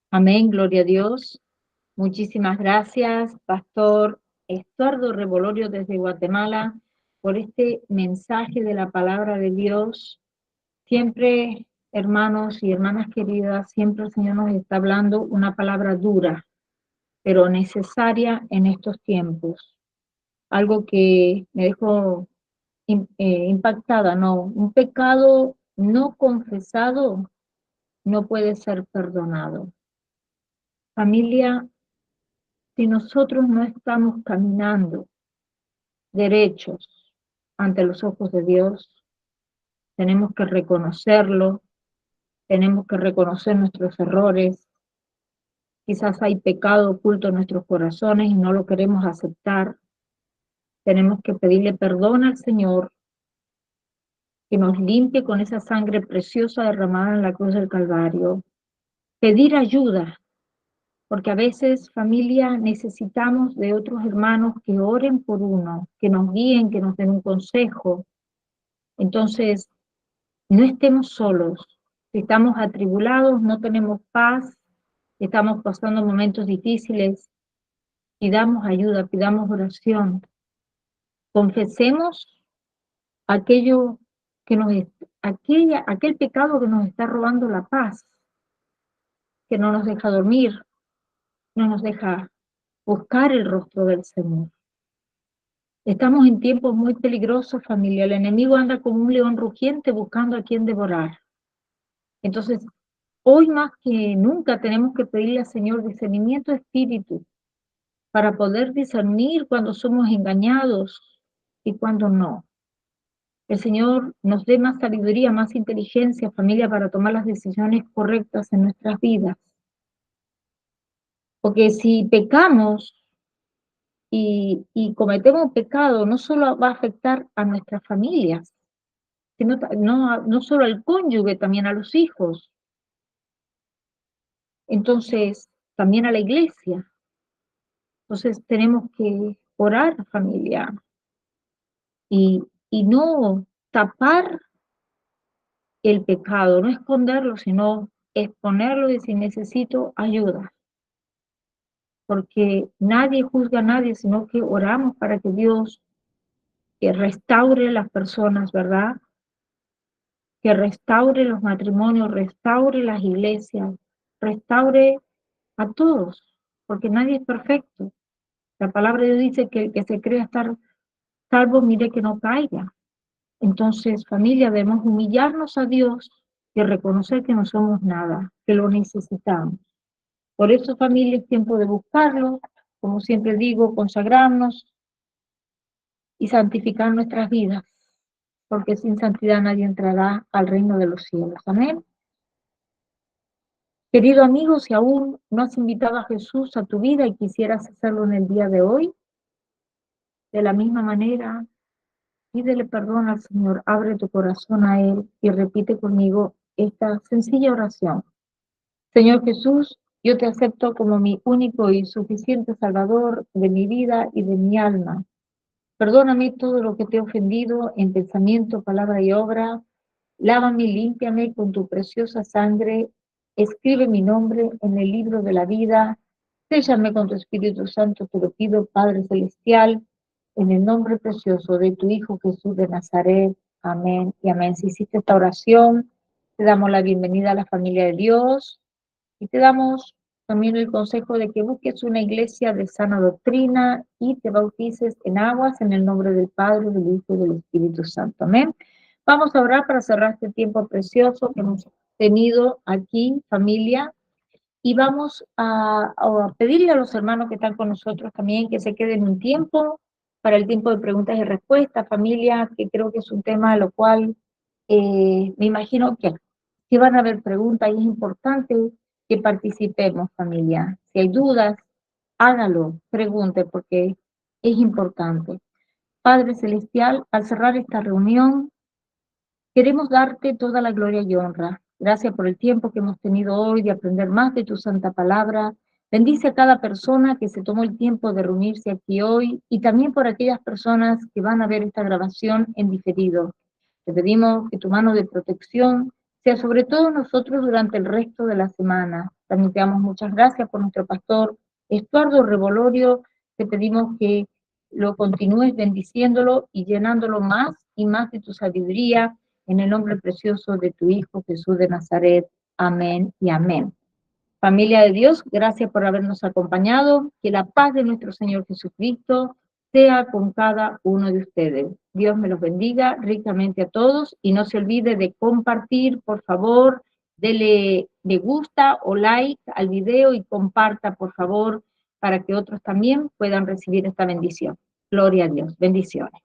Amén, gloria a Dios. Muchísimas gracias, Pastor Estuardo Revolorio desde Guatemala, por este mensaje de la palabra de Dios. Siempre, hermanos y hermanas queridas, siempre el Señor nos está hablando una palabra dura, pero necesaria en estos tiempos. Algo que me dejó impactada, ¿no? Un pecado no confesado no puede ser perdonado. Familia, si nosotros no estamos caminando derechos ante los ojos de Dios, tenemos que reconocerlo, tenemos que reconocer nuestros errores. Quizás hay pecado oculto en nuestros corazones y no lo queremos aceptar. Tenemos que pedirle perdón al Señor, que nos limpie con esa sangre preciosa derramada en la cruz del Calvario. Pedir ayuda porque a veces, familia, necesitamos de otros hermanos que oren por uno, que nos guíen, que nos den un consejo. Entonces, no estemos solos. Si estamos atribulados, no tenemos paz, estamos pasando momentos difíciles, pidamos ayuda, pidamos oración. Confesemos aquello que aquel pecado que nos está robando la paz, que no nos deja dormir, no nos deja buscar el rostro del Señor. Estamos en tiempos muy peligrosos, familia. El enemigo anda como un león rugiente buscando a quien devorar. Entonces, hoy más que nunca tenemos que pedirle al Señor discernimiento de espíritu para poder discernir cuando somos engañados y cuando no. El Señor nos dé más sabiduría, más inteligencia, familia, para tomar las decisiones correctas en nuestras vidas. Porque si pecamos y cometemos pecado, no solo va a afectar a nuestras familias, sino no solo al cónyuge, también a los hijos. Entonces, también a la iglesia. Entonces, tenemos que orar, familia, y no tapar el pecado, no esconderlo, sino exponerlo y decir, necesito ayuda. Porque nadie juzga a nadie, sino que oramos para que Dios que restaure las personas, ¿verdad? Que restaure los matrimonios, restaure las iglesias, restaure a todos, porque nadie es perfecto. La palabra de Dios dice que el que se cree estar salvo, mire que no caiga. Entonces, familia, debemos humillarnos a Dios y reconocer que no somos nada, que lo necesitamos. Por eso, familia, es tiempo de buscarlo, como siempre digo, consagrarnos y santificar nuestras vidas, porque sin santidad nadie entrará al reino de los cielos. Amén. Querido amigo, si aún no has invitado a Jesús a tu vida y quisieras hacerlo en el día de hoy, de la misma manera, pídele perdón al Señor, abre tu corazón a Él y repite conmigo esta sencilla oración. Señor Jesús, yo te acepto como mi único y suficiente Salvador de mi vida y de mi alma. Perdóname todo lo que te he ofendido en pensamiento, palabra y obra. Lávame y límpiame con tu preciosa sangre. Escribe mi nombre en el libro de la vida. Séllame con tu Espíritu Santo, te lo pido, Padre Celestial, en el nombre precioso de tu Hijo Jesús de Nazaret. Amén y amén. Si hiciste esta oración, te damos la bienvenida a la familia de Dios y te damos también el consejo de que busques una iglesia de sana doctrina y te bautices en aguas en el nombre del Padre, del Hijo y del Espíritu Santo. Amén. Vamos a orar para cerrar este tiempo precioso que hemos tenido aquí, familia, y vamos a pedirle a los hermanos que están con nosotros también que se queden un tiempo para el tiempo de preguntas y respuestas, familia, que creo que es un tema a lo cual me imagino que van a haber preguntas y es importante que participemos, familia. Si hay dudas, hágalo, pregunte, porque es importante. Padre Celestial, al cerrar esta reunión, queremos darte toda la gloria y honra. Gracias por el tiempo que hemos tenido hoy de aprender más de tu santa palabra. Bendice a cada persona que se tomó el tiempo de reunirse aquí hoy y también por aquellas personas que van a ver esta grabación en diferido. Te pedimos que tu mano de protección sea sobre todos nosotros durante el resto de la semana. También te damos muchas gracias por nuestro pastor Estuardo Revolorio. Te pedimos que lo continúes bendiciéndolo y llenándolo más y más de tu sabiduría en el nombre precioso de tu Hijo Jesús de Nazaret. Amén y amén. Familia de Dios, gracias por habernos acompañado. Que la paz de nuestro Señor Jesucristo sea con cada uno de ustedes. Dios me los bendiga ricamente a todos y no se olvide de compartir, por favor, dele me gusta o like al video y comparta, por favor, para que otros también puedan recibir esta bendición. Gloria a Dios. Bendiciones.